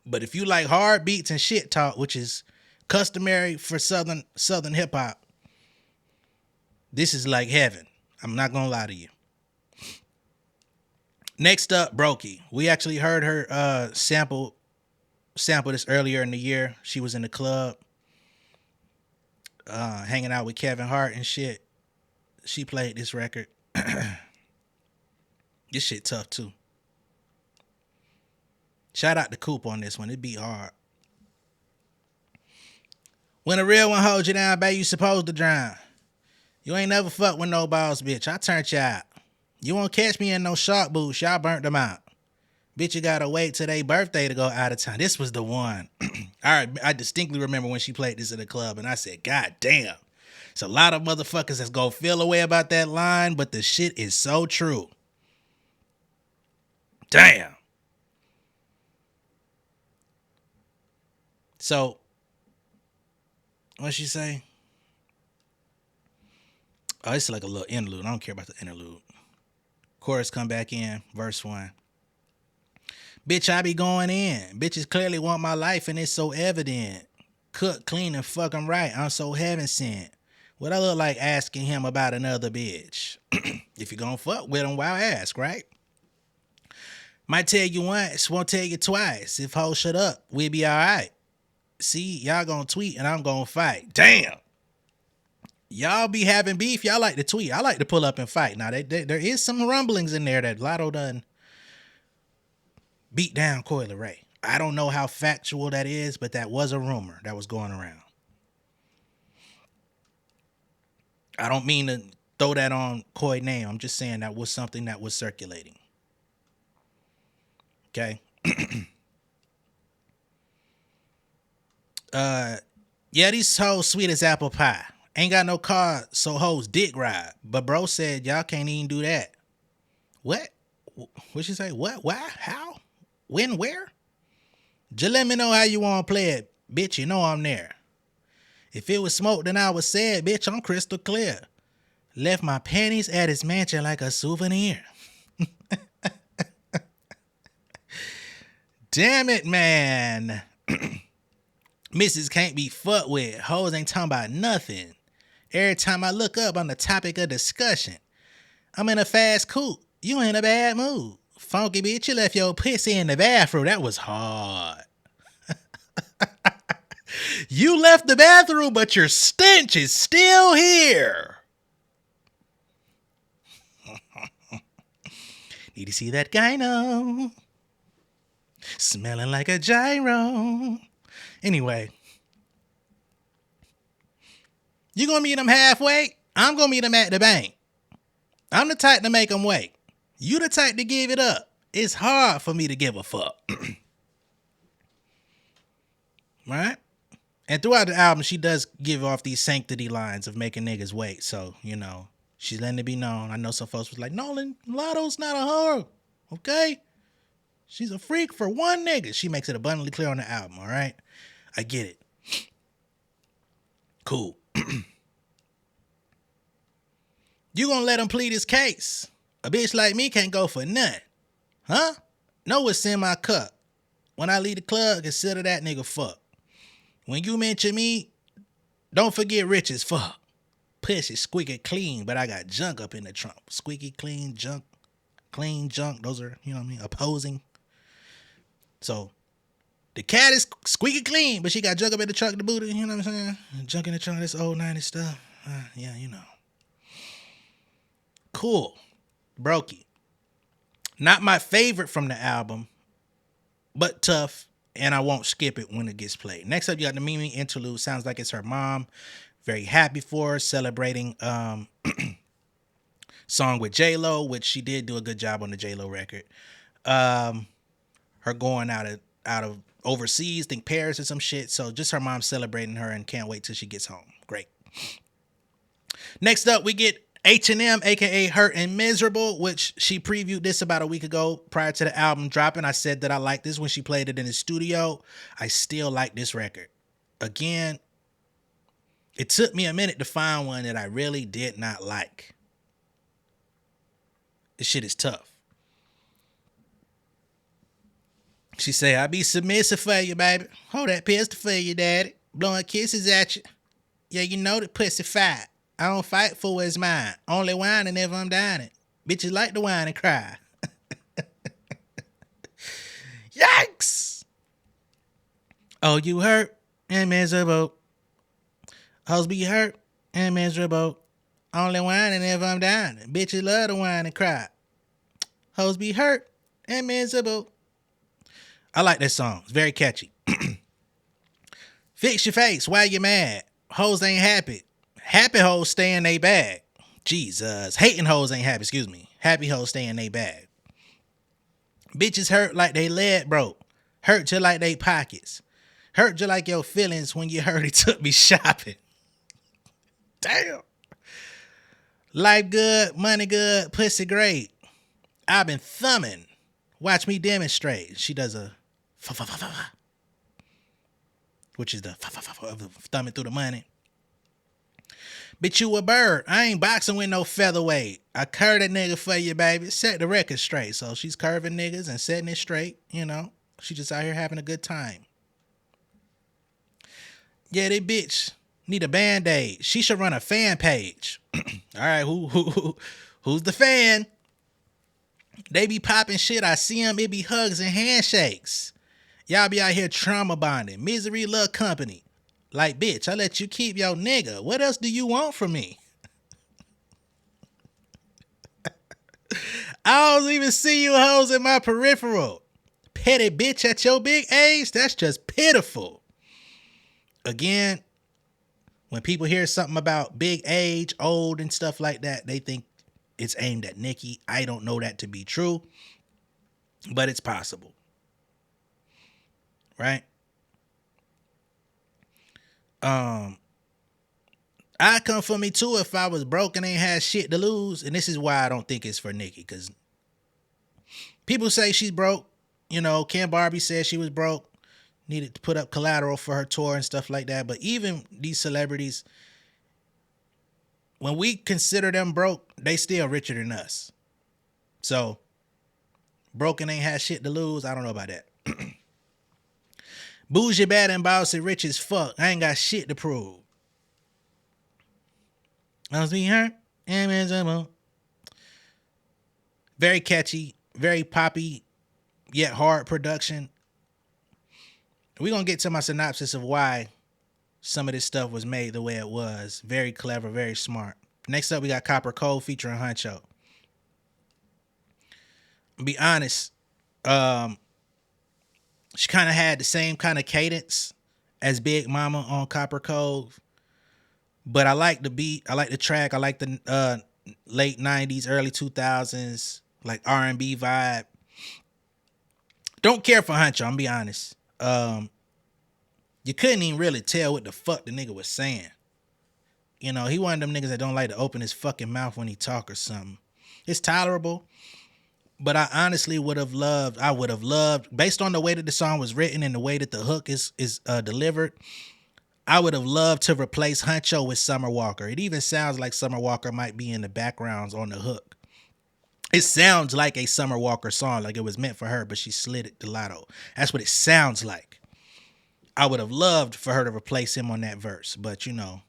But if you like hard beats and shit talk, which is customary for southern hip hop, this is like heaven. I'm not gonna lie to you. Next up, Brokey. We actually heard her sample this earlier in the year. She was in the club, hanging out with Kevin Hart and shit. She played this record. This shit tough too. Shout out to Coop on this one. It beat hard. When a real one holds you down, baby, you supposed to drown. You ain't never fucked with no balls, bitch. I turned you out. You won't catch me in no shark boots. Y'all burnt them out. Bitch, you gotta wait till their birthday to go out of town. This was the one. I distinctly remember when she played this in the club, and I said, God damn. It's a lot of motherfuckers that's gonna feel away about that line, but the shit is so true. Damn. So, what'd she say? Oh, it's like a little interlude. I don't care about the interlude. Chorus come back in, verse 1. Bitch, I be going in. Bitches clearly want my life, and it's so evident. Cook, clean, and fucking right. I'm so heaven sent. What I look like asking him about another bitch? If you gonna fuck with him, why ask, right? Might tell you once, won't tell you twice. If hoes shut up, we'll be alright. See, y'all gonna tweet and I'm gonna fight. Damn. Y'all be having beef. Y'all like to tweet. I like to pull up and fight. Now, there is some rumblings in there that Latto done beat down Coi Leray. I don't know how factual that is, but that was a rumor that was going around. I don't mean to throw that on Coi name. I'm just saying that was something that was circulating. Okay. Yeah, these hoes sweet as apple pie. Ain't got no car, so hoes dick ride. But bro said y'all can't even do that. What? What'd she say? What? Why? How? When? Where? Just let me know how you want to play it. Bitch, you know I'm there. If it was smoke, then I would say it. Bitch, I'm crystal clear. Left my panties at his mansion like a souvenir. Damn it, man. Missus can't be fucked with. Hoes ain't talking about nothing. Every time I look up on the topic of discussion, I'm in a fast coupe. You in a bad mood. Funky bitch, you left your pussy in the bathroom. That was hard. You left the bathroom, but your stench is still here. Need to see that gyno. Smelling like a gyro. Anyway. You gonna meet them halfway? I'm gonna meet them at the bank. I'm the type to make them wait. You the type to give it up. It's hard for me to give a fuck. Right? And throughout the album, she does give off these sanctity lines of making niggas wait. So, you know, she's letting it be known. I know some folks was like, Nolan, Latto's not a whore. Okay? She's a freak for one nigga. She makes it abundantly clear on the album, all right? I get it. Cool. You gonna let him plead his case? A bitch like me can't go for nothing. Huh? Know what's in my cup. When I leave the club, consider that nigga fuck. When you mention me, don't forget rich as fuck. Pussy squeaky clean, but I got junk up in the trunk. Squeaky clean, junk. Those are, you know what I mean, opposing. So, the cat is squeaky clean, but she got junk up in the trunk of the booty, you know what I'm saying? Junk in the trunk, this old 90s stuff. Yeah, you know. Cool. Brokey. Not my favorite from the album, but tough, and I won't skip it when it gets played. Next up, you got the Mimi interlude. Sounds like it's her mom. Very happy for her, celebrating song with J Lo, which she did do a good job on the J Lo record. Her going out of overseas, think Paris or some shit. So just her mom celebrating her and can't wait till she gets home. Great. Next up, we get H&M, aka Hurt and Miserable, which she previewed this about a week ago prior to the album dropping. I said that I liked this when she played it in the studio. I still like this record. Again, it took me a minute to find one that I really did not like. This shit is tough. She say, I be submissive for you, baby. Hold that pistol for you, daddy. Blowing kisses at you. Yeah, you know the pussy fight. I don't fight for what's mine. Only whining if I'm dining. Bitches like to whine and cry. Yikes! Oh, you hurt and miserable. Hoes be hurt and miserable. Only whining if I'm dining. Bitches love to whine and cry. Hoes be hurt and miserable. I like this song. It's very catchy. Fix your face. Why you mad? Hoes ain't happy. Happy hoes stay in they bag. Jesus. Hating hoes ain't happy. Excuse me. Happy hoes stay in they bag. Bitches hurt like they leg broke. Hurt you like they pockets. Hurt you like your feelings when you heard he took me shopping. Damn. Life good. Money good. Pussy great. I've been thumbing. Watch me demonstrate. She does a which is the thumbing through the money. Bitch, you a bird. I ain't boxing with no featherweight. I curve that nigga for you, baby. Set the record straight. So she's curving niggas and setting it straight, you know. She just out here having a good time. Yeah, they bitch need a Band-Aid. She should run a fan page. All right, who's the fan? They be popping shit. I see them. It be hugs and handshakes. Y'all be out here trauma bonding. Misery love company. Like, bitch, I let you keep your nigga. What else do you want from me? I don't even see you hoes in my peripheral. Petty bitch at your big age? That's just pitiful. Again, when people hear something about big age, old, and stuff like that, they think it's aimed at Nicki. I don't know that to be true, but it's possible. Right? I come for me too if I was broke and ain't had shit to lose. And this is why I don't think it's for Nicki, because people say she's broke. You know, Ken Barbie said she was broke, needed to put up collateral for her tour and stuff like that. But even these celebrities, when we consider them broke, they still richer than us. So, broke and ain't had shit to lose, I don't know about that. Bougie, bad, and bossy, rich as fuck. I ain't got shit to prove. I was being hurt and miserable. Very catchy, very poppy, yet hard production. We're going to get to my synopsis of why some of this stuff was made the way it was. Very clever, very smart. Next up, we got Copper Cole featuring Huncho. To be honest, she kind of had the same kind of cadence as Big Mama on Copper Cove. But I like the beat. I like the track. I like the late 90s, early 2000s, like R&B vibe. Don't care for Huncho, I'm gonna be honest. You couldn't even really tell what the fuck the nigga was saying. You know, he one of them niggas that don't like to open his fucking mouth when he talk or something. It's tolerable. But I honestly would have loved, based on the way that the song was written and the way that the hook is delivered, I would have loved to replace Huncho with Summer Walker. It even sounds like Summer Walker might be in the backgrounds on the hook. It sounds like a Summer Walker song, like it was meant for her, but she slid it to Latto. That's what it sounds like. I would have loved for her to replace him on that verse, but you know,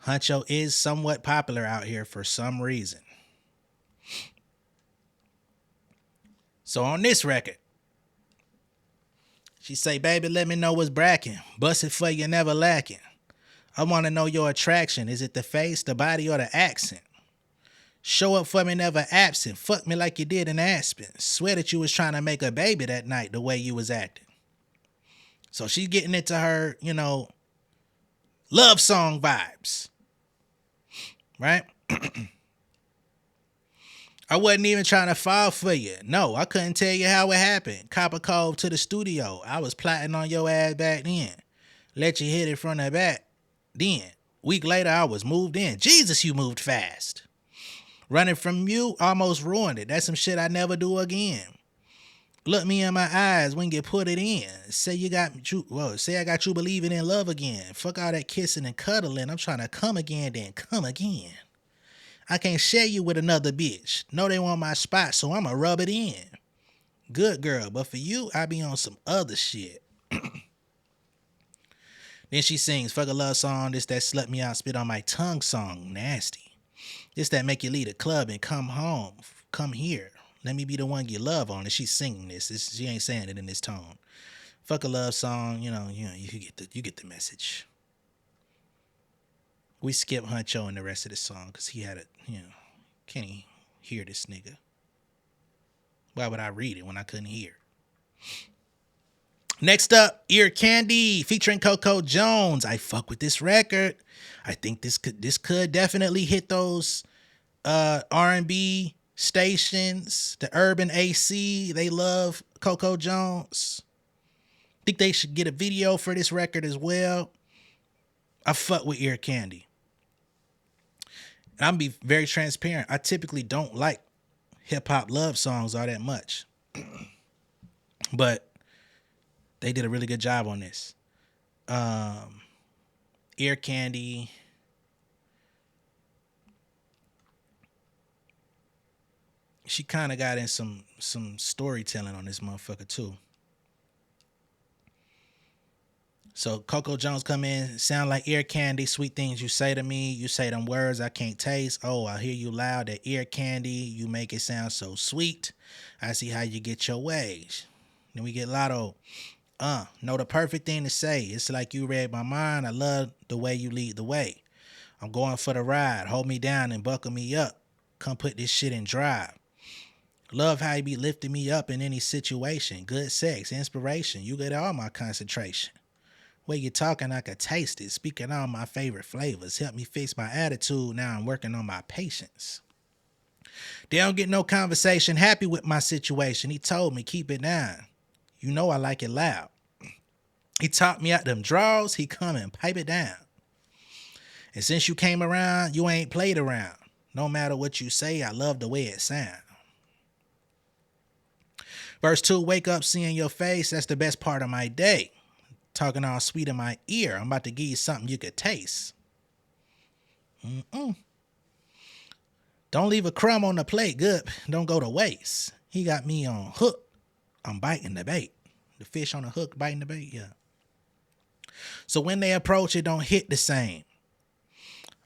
Huncho is somewhat popular out here for some reason. So on this record, she say, baby, let me know what's bracking. Bust it for you, never lacking. I want to know your attraction. Is it the face, the body, or the accent? Show up for me, never absent. Fuck me like you did in Aspen. Swear that you was trying to make a baby that night the way you was acting. So she's getting into her, you know, love song vibes. Right? I wasn't even trying to fall for you. No, I couldn't tell you how it happened. Copper Cove to the studio. I was plotting on your ass back then. Let you hit it from the back. Then, week later, I was moved in. Jesus, you moved fast. Running from you almost ruined it. That's some shit I never do again. Look me in my eyes when you put it in. Say I got you believing in love again. Fuck all that kissing and cuddling. I'm trying to come again, then come again. I can't share you with another bitch. No, they want my spot, so I'ma rub it in. Good girl, but for you, I be on some other shit. Then she sings, fuck a love song, this that slut me out, spit on my tongue song, nasty. This that make you leave the club and come home, come here. Let me be the one you love on. And she's singing this. She ain't saying it in this tone. Fuck a love song, you get the message. We skip Huncho and the rest of the song because he had it, can't he hear this nigga? Why would I read it when I couldn't hear? Next up, Ear Candy featuring Coco Jones. I fuck with this record. I think this could definitely hit those R&B stations, the urban AC. They love Coco Jones. Think they should get a video for this record as well. I fuck with Ear Candy. And I'm be very transparent. I typically don't like hip-hop love songs all that much. But they did a really good job on this. Ear Candy. She kind of got in some storytelling on this motherfucker too. So Coco Jones come in, sound like ear candy, sweet things you say to me. You say them words I can't taste. Oh, I hear you loud, that ear candy. You make it sound so sweet. I see how you get your ways. Then we get Latto. Know the perfect thing to say. It's like you read my mind. I love the way you lead the way. I'm going for the ride. Hold me down and buckle me up. Come put this shit in drive. Love how you be lifting me up in any situation. Good sex, inspiration. You get all my concentration. Way you talking, I could taste it. Speaking all my favorite flavors. Help me fix my attitude. Now I'm working on my patience. They don't get no conversation. Happy with my situation. He told me, keep it down. You know I like it loud. He taught me out them draws. He come and pipe it down. And since you came around, you ain't played around. No matter what you say, I love the way it sounds. Verse 2, wake up seeing your face. That's the best part of my day. Talking all sweet in my ear. I'm about to give you something you could taste. Don't leave a crumb on the plate. Good. Don't go to waste. He got me on hook. I'm biting the bait. The fish on the hook biting the bait, yeah. So when they approach, it don't hit the same.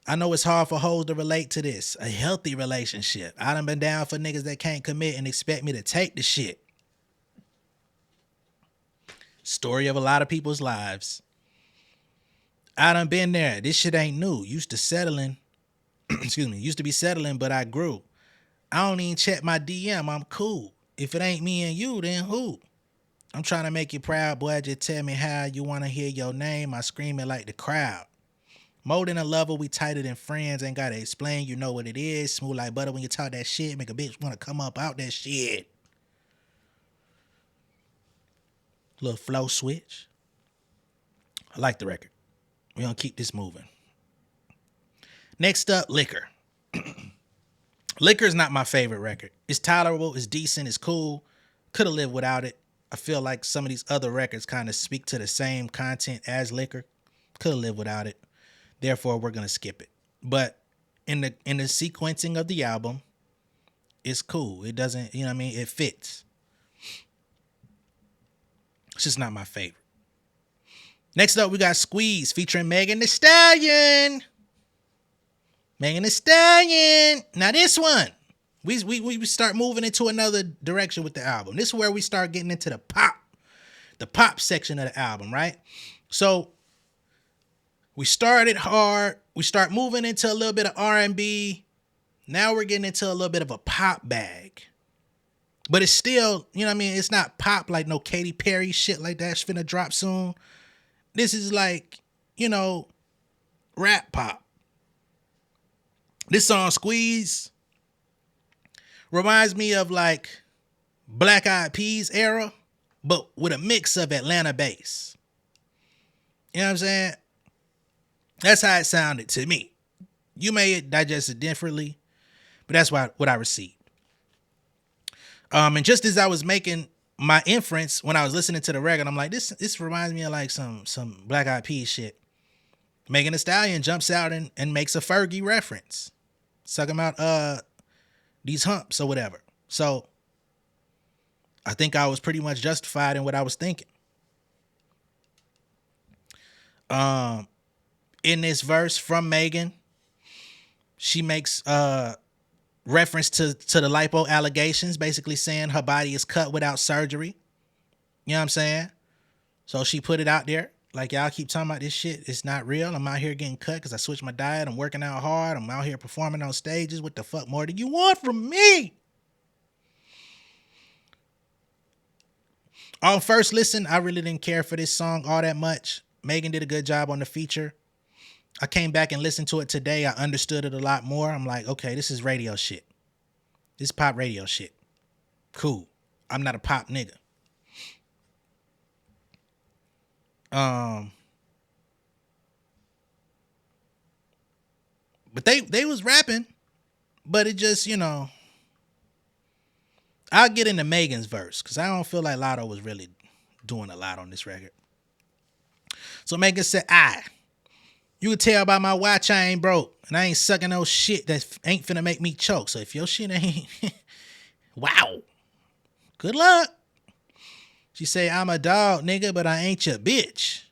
I know it's hard for hoes to relate to this. A healthy relationship. I done been down for niggas that can't commit and expect me to take the shit. Story of a lot of people's lives. I done been there. This shit ain't new. Used to be settling, but I grew. I don't even check my DM. I'm cool. If it ain't me and you, then who? I'm trying to make you proud, boy. Just tell me how you want to hear your name. I scream it like the crowd. More than a lover, we tighter than friends. Ain't got to explain. You know what it is. Smooth like butter when you talk that shit. Make a bitch want to come up out that shit. Little flow switch. I like the record. We're going to keep this moving. Next up, Liquor. Liquor is not my favorite record. It's tolerable. It's decent. It's cool. Could have lived without it. I feel like some of these other records kind of speak to the same content as Liquor. Could have lived without it. Therefore, we're going to skip it. But in the sequencing of the album, it's cool. It doesn't, it fits. It's just not my favorite. Next up, we got Squeeze featuring Megan Thee Stallion. Megan Thee Stallion. Now this one, we start moving into another direction with the album. This is where we start getting into the pop section of the album, right? So we started hard. We start moving into a little bit of R&B. Now we're getting into a little bit of a pop bag. But it's still, it's not pop like no Katy Perry shit like that's finna drop soon. This is like, rap pop. This song, Squeeze, Reminds me of like Black Eyed Peas era, but with a mix of Atlanta bass. You know what I'm saying? That's how it sounded to me. You may digest it differently, but that's what I received. And just as I was making my inference when I was listening to the record, I'm like, this reminds me of like some Black Eyed Peas shit. Megan Thee Stallion jumps out and makes a Fergie reference. Talking about these humps or whatever. So I think I was pretty much justified in what I was thinking. In this verse from Megan, she makes reference to the lipo allegations, basically saying her body is cut without surgery. You know what I'm saying? So she put it out there. Like, y'all keep talking about this shit. It's not real. I'm out here getting cut because I switched my diet. I'm working out hard. I'm out here performing on stages. What the fuck more do you want from me? On first listen, I really didn't care for this song all that much. Megan did a good job on the feature. I came back and listened to it today. I understood it a lot more. I'm like, okay, this is radio shit. This is pop radio shit. Cool. I'm not a pop nigga. But they was rapping, but it just, you know, I'll get into Megan's verse because I don't feel like Latto was really doing a lot on this record. So Megan said, you can tell by my watch I ain't broke, and I ain't sucking no shit that ain't finna make me choke. So if your shit ain't, wow, good luck. She say, I'm a dog, nigga, but I ain't your bitch.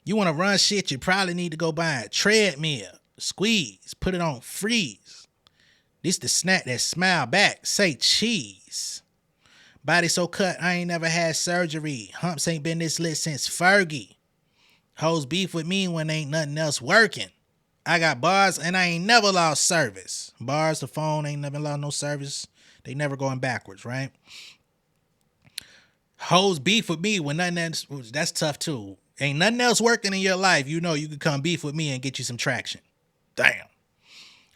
You want to run shit, you probably need to go buy a treadmill, squeeze, put it on freeze. This the snack that smile back, say cheese. Body so cut, I ain't never had surgery. Humps ain't been this lit since Fergie. Hoes beef with me when ain't nothing else working. I got bars and I ain't never lost service. Bars, the phone ain't never lost no service. They never going backwards, right? Hoes beef with me when nothing else, that's tough too. Ain't nothing else working in your life. You know you can come beef with me and get you some traction. Damn.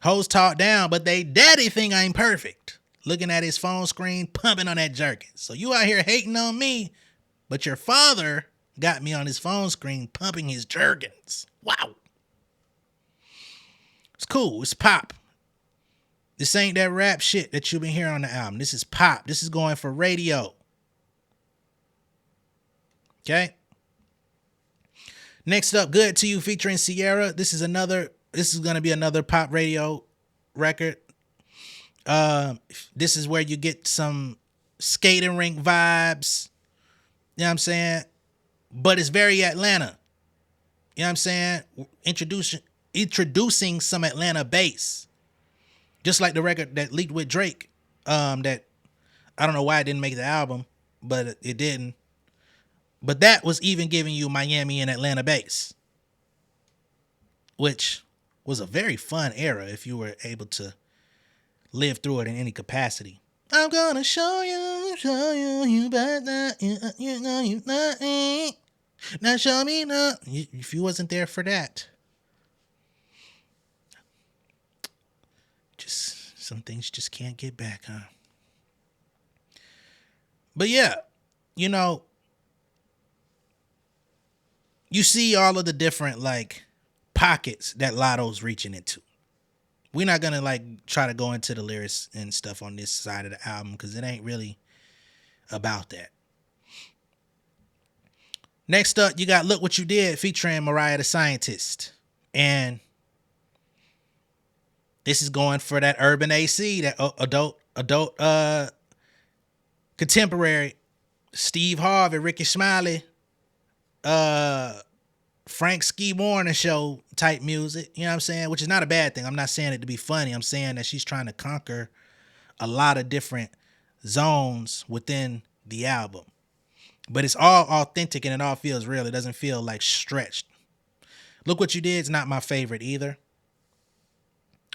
Hoes talk down, but they daddy think I ain't perfect. Looking at his phone screen, pumping on that jerkin. So you out here hating on me, but your father got me on his phone screen pumping his jerkins. Wow. It's cool. It's pop. This ain't that rap shit that you've been hearing on the album. This is pop. This is going for radio. Okay? Next up, Good to You featuring Sierra. This is going to be another pop radio record. This is where you get some skating rink vibes. You know what I'm saying? But it's very Atlanta. You know what I'm saying? Introducing some Atlanta bass. Just like the record that leaked with Drake. That I don't know why it didn't make the album, but it didn't. But that was even giving you Miami and Atlanta bass, which was a very fun era if you were able to live through it in any capacity. I'm gonna show you better, you know you not. Now show me now. If you wasn't there for that, just some things just can't get back, huh? But yeah, you know, you see all of the different like pockets that Latto's reaching into. We're not gonna like try to go into the lyrics and stuff on this side of the album because it ain't really about that. Next up, you got Look What You Did featuring Mariah the Scientist. And this is going for that urban AC, that adult contemporary Steve Harvey, Ricky Smiley, Frank Ski Morning Show type music, you know what I'm saying? Which is not a bad thing. I'm not saying it to be funny. I'm saying that she's trying to conquer a lot of different zones within the album. But it's all authentic and it all feels real. It doesn't feel like stretched. Look What You Did is not my favorite either.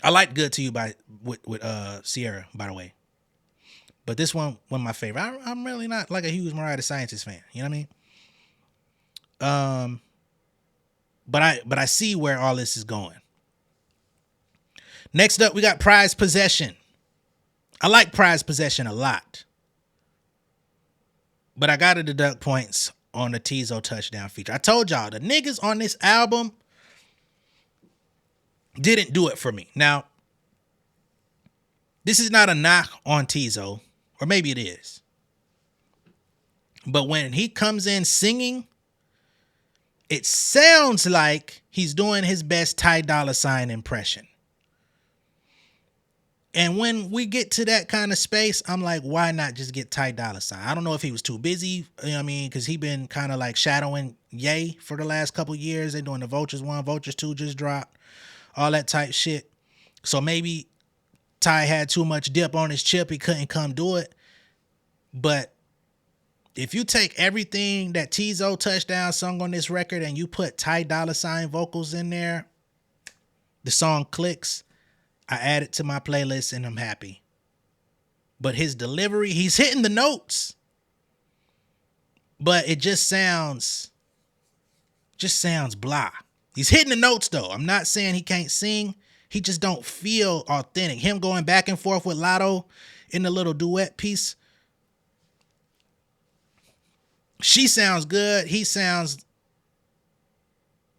I like Good to You with Sierra, by the way. But this one my favorite. I'm really not like a huge Mariah the Scientist fan. You know what I mean? But I see where all this is going. Next up, we got Prized Possession. I like Prized Possession a lot, but I got to deduct points on the Tizo touchdown feature. I told y'all, the niggas on this album didn't do it for me. Now, this is not a knock on Tizo, or maybe it is. But when he comes in singing, it sounds like he's doing his best Ty Dolla $ign impression. And when we get to that kind of space, I'm like, why not just get Ty Dolla $ign? I don't know if he was too busy, you know what I mean, because he been kind of like shadowing Ye for the last couple years. They doing the Vultures 1, Vultures 2 just dropped, all that type shit. So maybe Ty had too much dip on his chip. He couldn't come do it. But if you take everything that Tizo touchdown sung on this record and you put Ty Dolla $ign vocals in there, the song clicks. I add it to my playlist and I'm happy. But his delivery, he's hitting the notes, but it just sounds blah. He's hitting the notes though. I'm not saying he can't sing. He just don't feel authentic. Him going back and forth with Latto in the little duet piece. She sounds good. He sounds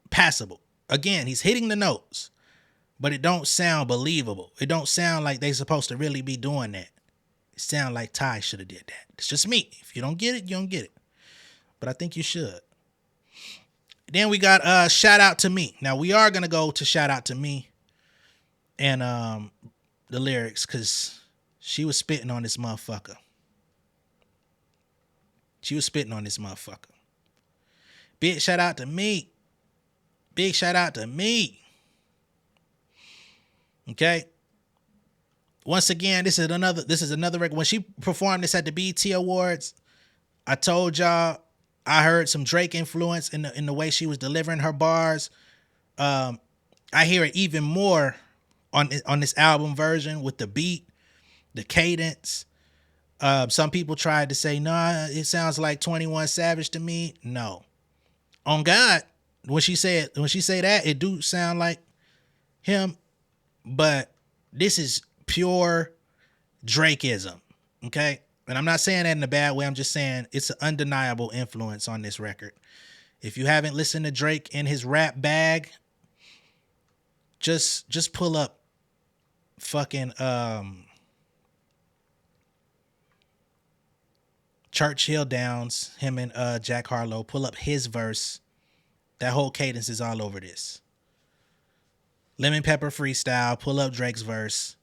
passable. Again, he's hitting the notes, but it don't sound believable. It don't sound like they supposed to really be doing that. It sounds like Ty should have did that. It's just me. If you don't get it, you don't get it. But I think you should. Then we got Shout Out to Me. Now we are gonna go to Shout Out to Me and the lyrics, because she was spitting on this motherfucker. She was spitting on this motherfucker. Big shout out to me. Big shout out to me. Okay. Once again, this is another record. When she performed this at the BET Awards, I told y'all I heard some Drake influence in the way she was delivering her bars. I hear it even more on this album version with the beat, the cadence. Some people tried to say, nah, it sounds like 21 Savage to me. No. On God, when she say that, it do sound like him, but this is pure Drakeism. Okay? And I'm not saying that in a bad way. I'm just saying it's an undeniable influence on this record. If you haven't listened to Drake in his rap bag, just pull up fucking Churchill Downs, him and Jack Harlow, pull up his verse. That whole cadence is all over this. Lemon Pepper Freestyle, pull up Drake's verse.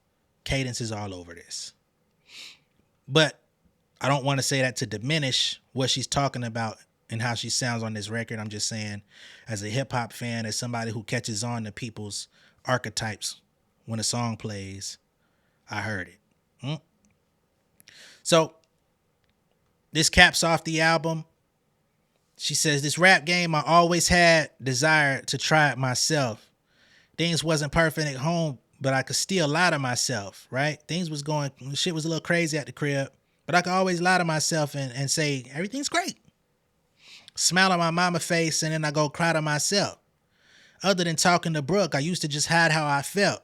Cadence is all over this. But I don't want to say that to diminish what she's talking about and how she sounds on this record. I'm just saying, as a hip hop fan, as somebody who catches on to people's archetypes when a song plays, I heard it. So this caps off the album. She says, this rap game, I always had desire to try it myself. Things wasn't perfect at home, but I could still lie to myself, right? Shit was a little crazy at the crib, but I could always lie to myself and say, everything's great. Smile on my mama face, and then I go cry to myself. Other than talking to Brooke, I used to just hide how I felt.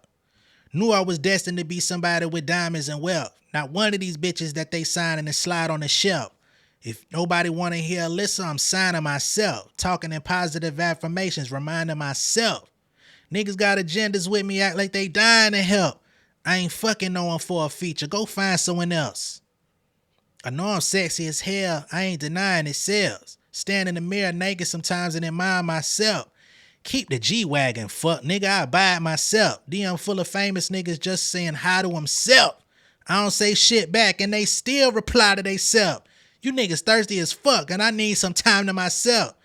Knew I was destined to be somebody with diamonds and wealth. Not one of these bitches that they sign and slide on the shelf. If nobody want to hear Alyssa, I'm signing myself. Talking in positive affirmations, reminding myself. Niggas got agendas with me, act like they dying to help. I ain't fucking no one for a feature. Go find someone else. I know I'm sexy as hell. I ain't denying it sells. Stand in the mirror naked sometimes and admire myself. Keep the G-Wagon, fuck nigga, I buy it myself. DM full of famous niggas just saying hi to himself. I don't say shit back and they still reply to theyself. You niggas thirsty as fuck and I need some time to myself.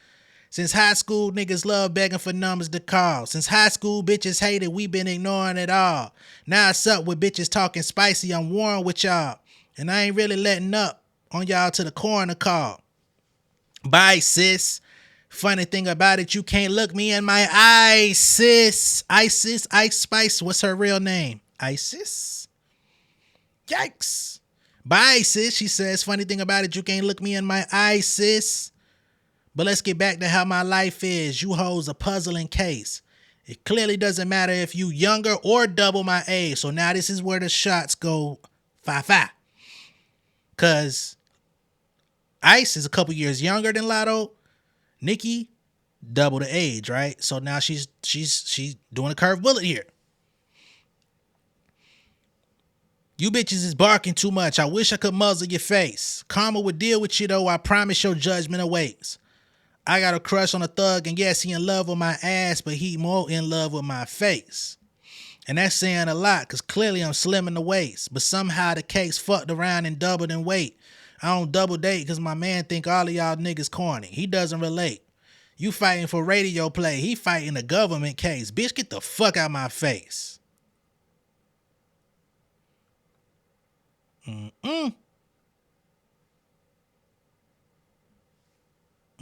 Since high school, niggas love begging for numbers to call. Since high school, bitches hated, we been ignoring it all. Now it's up with bitches talking spicy, I'm warring with y'all. And I ain't really letting up on y'all till the coroner call. Bye, sis. Funny thing about it, you can't look me in my eyes, sis. Isis, Ice Spice, what's her real name? Isis? Yikes. Bye, sis, she says. Funny thing about it, you can't look me in my eyes, sis. But let's get back to how my life is. You hoes a puzzling case. It clearly doesn't matter if you younger or double my age. So now this is where the shots go 5-5. Cause Ice is a couple years younger than Latto. Nicki, double the age, right? So now she's doing a curved bullet here. You bitches is barking too much. I wish I could muzzle your face. Karma would deal with you though. I promise your judgment awaits. I got a crush on a thug, and yes, he in love with my ass, but he more in love with my face. And that's saying a lot, because clearly I'm slim in the waist. But somehow the cakes fucked around and doubled in weight. I don't double date because my man think all of y'all niggas corny. He doesn't relate. You fighting for radio play. He fighting a government case. Bitch, get the fuck out my face. Mm-mm.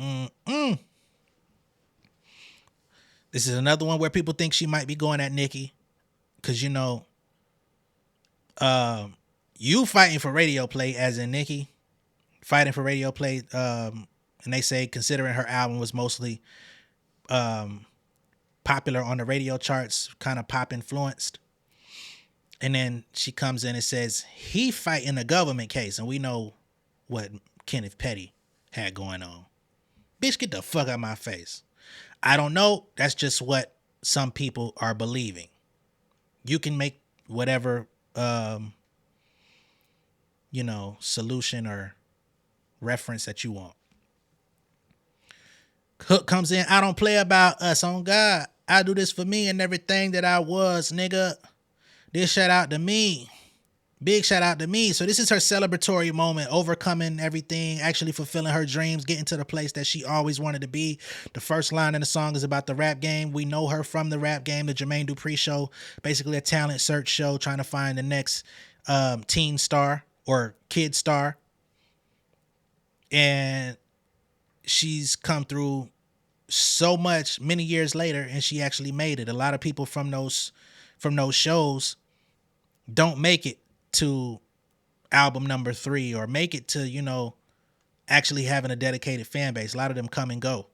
Mm-mm. This is another one where people think she might be going at Nicki. Because, you know, you fighting for radio play, as in Nicki. Fighting for radio play. And they say, considering her album was mostly popular on the radio charts, kind of pop influenced. And then she comes in and says, he fighting a government case. And we know what Kenneth Petty had going on. Bitch, get the fuck out my face. I don't know. That's just what some people are believing. You can make whatever, solution or reference that you want. Hook comes in. I don't play about us. On God, I do this for me and everything that I was, nigga. This shout out to me. Big shout out to me. So this is her celebratory moment, overcoming everything, actually fulfilling her dreams, getting to the place that she always wanted to be. The first line in the song is about the rap game. We know her from the rap game, the Jermaine Dupri show, basically a talent search show trying to find the next teen star or kid star. And she's come through so much many years later, and she actually made it. A lot of people from those shows don't make it to album number 3 or make it to, actually having a dedicated fan base. A lot of them come and go.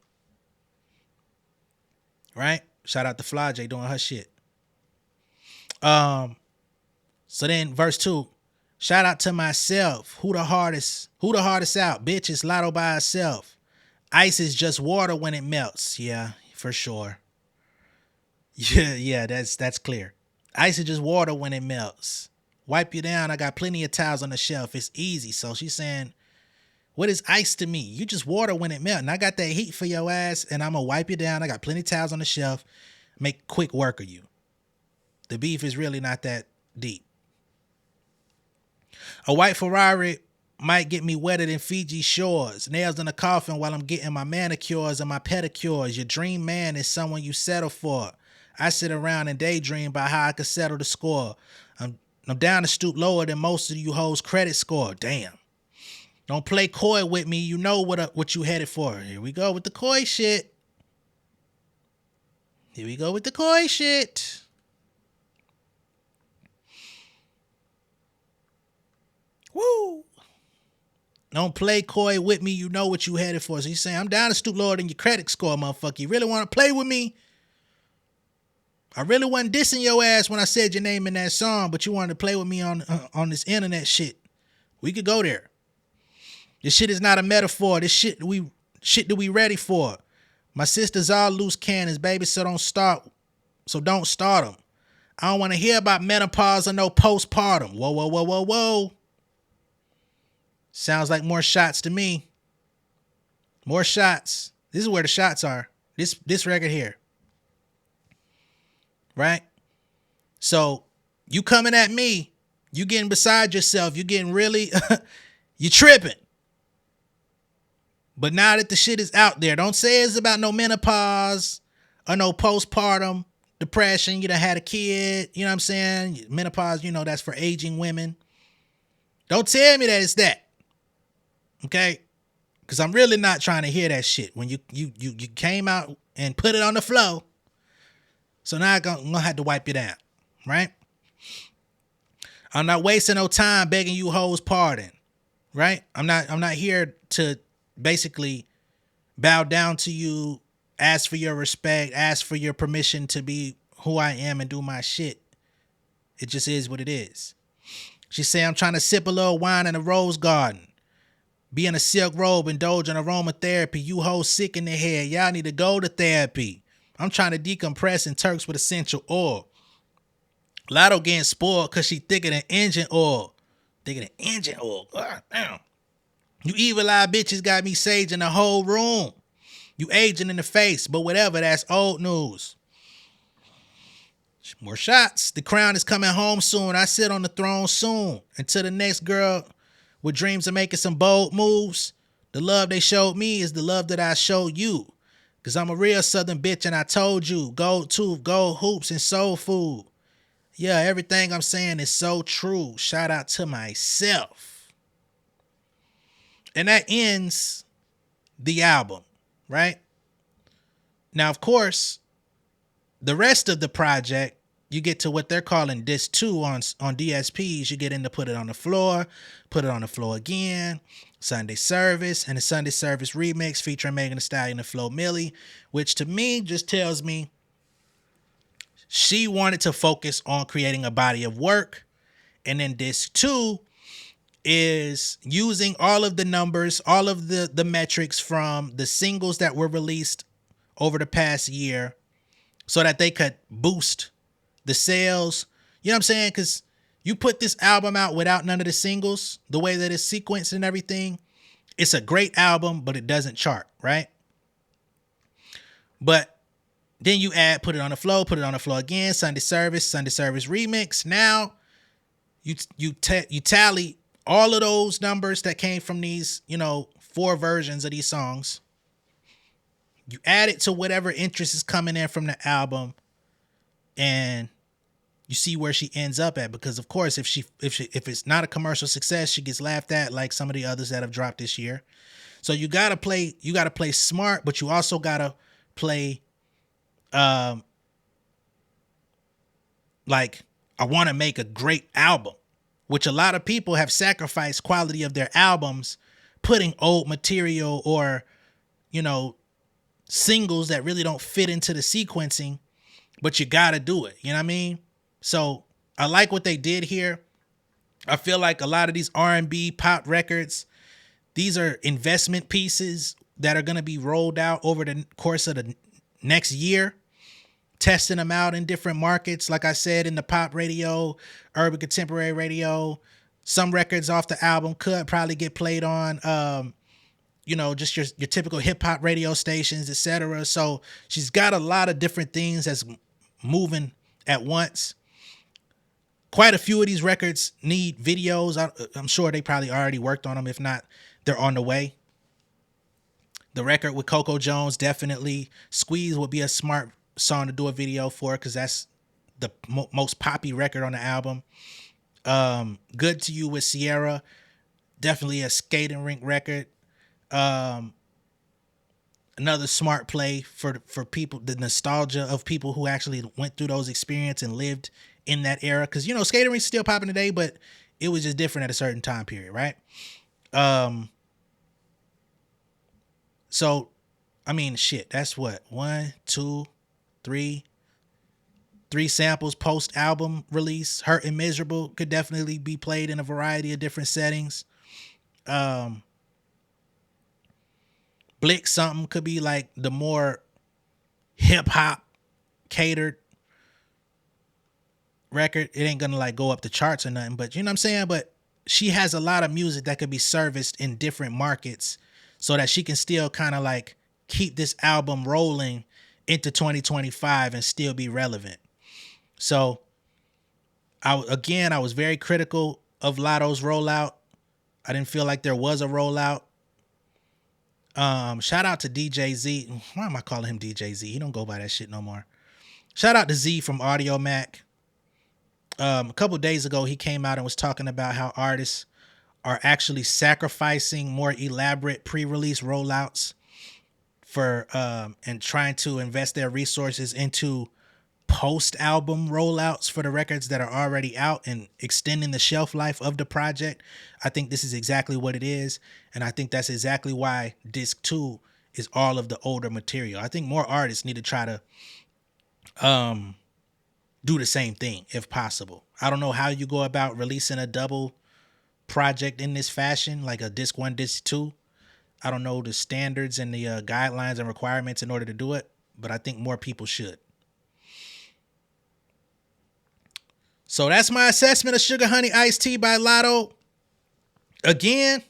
Right? Shout out to Flajay doing her shit. So then verse 2, shout out to myself. Who the hardest out? Bitch, it's Latto by herself. Ice is just water when it melts. Yeah, for sure. Yeah, that's clear. Ice is just water when it melts. Wipe you down. I got plenty of towels on the shelf. It's easy. So she's saying, what is ice to me? You just water when it melts. And I got that heat for your ass, and I'm going to wipe you down. I got plenty of towels on the shelf. Make quick work of you. The beef is really not that deep. A white Ferrari might get me wetter than Fiji shores. Nails in the coffin while I'm getting my manicures and my pedicures. Your dream man is someone you settle for. I sit around and daydream about how I could settle the score. I'm down to stoop lower than most of you hoes' credit score. Damn. Don't play coy with me. You know what you headed for. Here we go with the coy shit. Woo. Don't play coy with me. You know what you headed for. So he's saying, I'm down to stoop lower than your credit score, motherfucker. You really want to play with me? I really wasn't dissing your ass when I said your name in that song, but you wanted to play with me on this internet shit. We could go there. This shit is not a metaphor. This shit that we ready for. My sisters all loose cannons, baby, so don't start them. I don't want to hear about menopause or no postpartum. Whoa. Sounds like more shots to me. More shots. This is where the shots are. This record here. Right? So you coming at me, you getting beside yourself, you getting really, you tripping. But now that the shit is out there, don't say it's about no menopause or no postpartum depression. You done had a kid, you know what I'm saying? Menopause, that's for aging women. Don't tell me that it's that. Okay? Because I'm really not trying to hear that shit. When you came out and put it on the floor. So now I'm going to have to wipe you down, right? I'm not wasting no time begging you hoes pardon, right? I'm not here to basically bow down to you ask for your respect, ask for your permission to be who I am and do my shit. It just is what it is. She say, I'm trying to sip a little wine in a rose garden. Be in a silk robe, indulge in aromatherapy. You hoes sick in the head. Y'all need to go to therapy. I'm trying to decompress in Turks with essential oil. Latto getting spoiled because she thicker than engine oil. Thicker than engine oil. God damn. You evil eye bitches got me saging the whole room. You aging in the face, but whatever, that's old news. More shots. The crown is coming home soon. I sit on the throne soon. Until the next girl with dreams of making some bold moves. The love they showed me is the love that I showed you. Cause I'm a real southern bitch and I told you. Gold tooth, gold hoops, and soul food. Yeah, everything I'm saying is so true. Shout out to myself. And that ends the album, right? Now, of course, the rest of the project, you get to what they're calling disc 2 on DSPs. You get into Put It On The Floor, Put It On The Floor Again, Sunday Service, and the Sunday Service remix featuring Megan Thee Stallion and Flo Milli, which to me just tells me she wanted to focus on creating a body of work. And then disc 2 is using all of the numbers, all of the metrics from the singles that were released over the past year so that they could boost the sales. You know what I'm saying? Because you put this album out without none of the singles, the way that it's sequenced and everything, it's a great album, but it doesn't chart, right? But then you add Put It On The Floor, Put It On The Floor Again, Sunday Service remix. Now you tally all of those numbers that came from these, 4 versions of these songs. You add it to whatever interest is coming in from the album, and you see where she ends up at. Because of course, if it's not a commercial success, she gets laughed at like some of the others that have dropped this year. So you gotta play smart, but you also gotta play like, I want to make a great album, which a lot of people have sacrificed quality of their albums, putting old material or, singles that really don't fit into the sequencing, but you got to do it. You know what I mean? So I like what they did here. I feel like a lot of these R&B pop records, these are investment pieces that are going to be rolled out over the course of the next year, testing them out in different markets. Like I said, in the pop radio, urban contemporary radio, some records off the album could probably get played on, just your typical hip hop radio stations, etc. So she's got a lot of different things that's moving at once. Quite a few of these records need videos. I'm sure they probably already worked on them. If not, they're on the way. The record with Coco Jones, definitely. Squeeze would be a smart song to do a video for, because that's the most poppy record on the album. Good to You with Sierra, definitely a skating rink record. Another smart play for people, the nostalgia of people who actually went through those experiences and lived in that era. Because, skating rink's still popping today, but it was just different at a certain time period, right? So, I mean, shit, that's what, 1, 2, 3 samples post album release. Hurt and Miserable could definitely be played in a variety of different settings. Blick Something could be like the more hip hop catered record. It ain't gonna like go up the charts or nothing, but you know what I'm saying? But she has a lot of music that could be serviced in different markets so that she can still kind of like keep this album rolling into 2025 and still be relevant. So I was very critical of Latto's rollout. I didn't feel like there was a rollout. Shout out to DJ Z. Why am I calling him DJ Z? He don't go by that shit no more. Shout out to Z from Audio Mac. A couple days ago, he came out and was talking about how artists are actually sacrificing more elaborate pre-release rollouts for and trying to invest their resources into post-album rollouts for the records that are already out and extending the shelf life of the project. I think this is exactly what it is, and I think that's exactly why disc 2 is all of the older material. I think more artists need to try to do the same thing if possible. I don't know how you go about releasing a double project in this fashion, like a disc 1, disc 2. I don't know the standards and the guidelines and requirements in order to do it, but I think more people should. So that's my assessment of Sugar Honey Iced Tea by Latto. Again,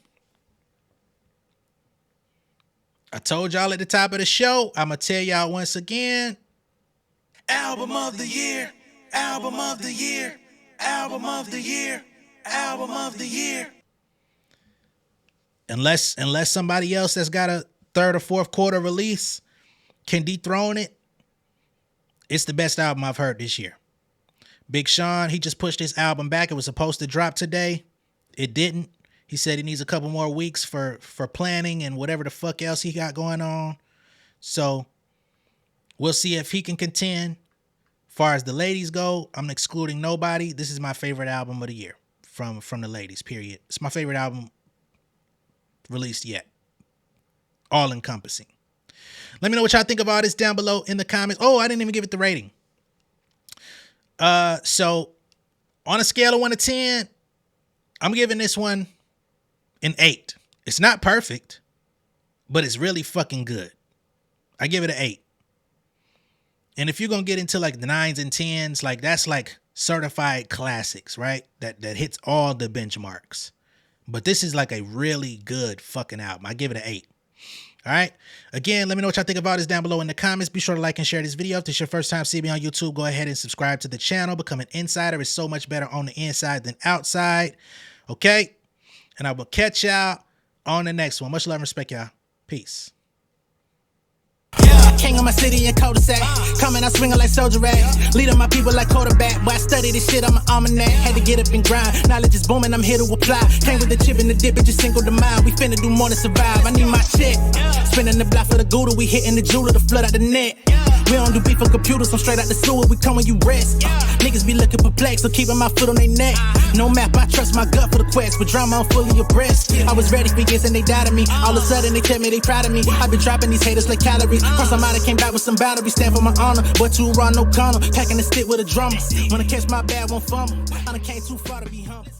I told y'all at the top of the show, I'm going to tell y'all once again. Album of the year, album of the year, album of the year, album of the year. Unless somebody else that's got a third or fourth quarter release can dethrone it, it's the best album I've heard this year. Big Sean, he just pushed his album back. It was supposed to drop today. It didn't. He said he needs a couple more weeks for planning and whatever the fuck else he got going on. So we'll see if he can contend. As far as the ladies go, I'm excluding nobody. This is my favorite album of the year from the ladies, period. It's my favorite album released yet. All encompassing. Let me know what y'all think of all this down below in the comments. Oh, I didn't even give it the rating. So on a scale of 1 to 10, I'm giving this one an 8. It's not perfect, but it's really fucking good. I give it an 8. And if you're going to get into like the 9s and 10s, like that's like certified classics, right? That hits all the benchmarks. But this is like a really good fucking album. I give it an 8. All right. Again, let me know what y'all think about this down below in the comments. Be sure to like and share this video. If this is your first time seeing me on YouTube, go ahead and subscribe to the channel. Become an insider. It's so much better on the inside than outside. Okay. And I will catch y'all on the next one. Much love and respect, y'all. Peace. King of my city and cul-de-sac. Coming out swinging like soldier rag. Leading my people like quarterback. Boy, I study this shit, I'm an almanac. Had to get up and grind. Knowledge is booming, I'm here to apply. Came with the chip and the dip, it just single the mind. We finna do more than survive. I need my check. Spinning the block for the Gouda. We hitting the jeweler to flood out the net. We don't do beef on computers, I'm straight out the sewer. We come when you rest. Niggas be looking perplexed, so keeping my foot on their neck. No map, I trust my gut for the quest. With drama, I'm fully abreast. I was ready for years and they doubted me. All of a sudden they tell me they proud of me. I've been dropping these haters like calories. Cross them out, I came back with some boundaries. Stand for my honor, but too raw, no corner. Packing the stick with a drummer. Wanna catch my bad, won't fumble. I done came too far to be humble.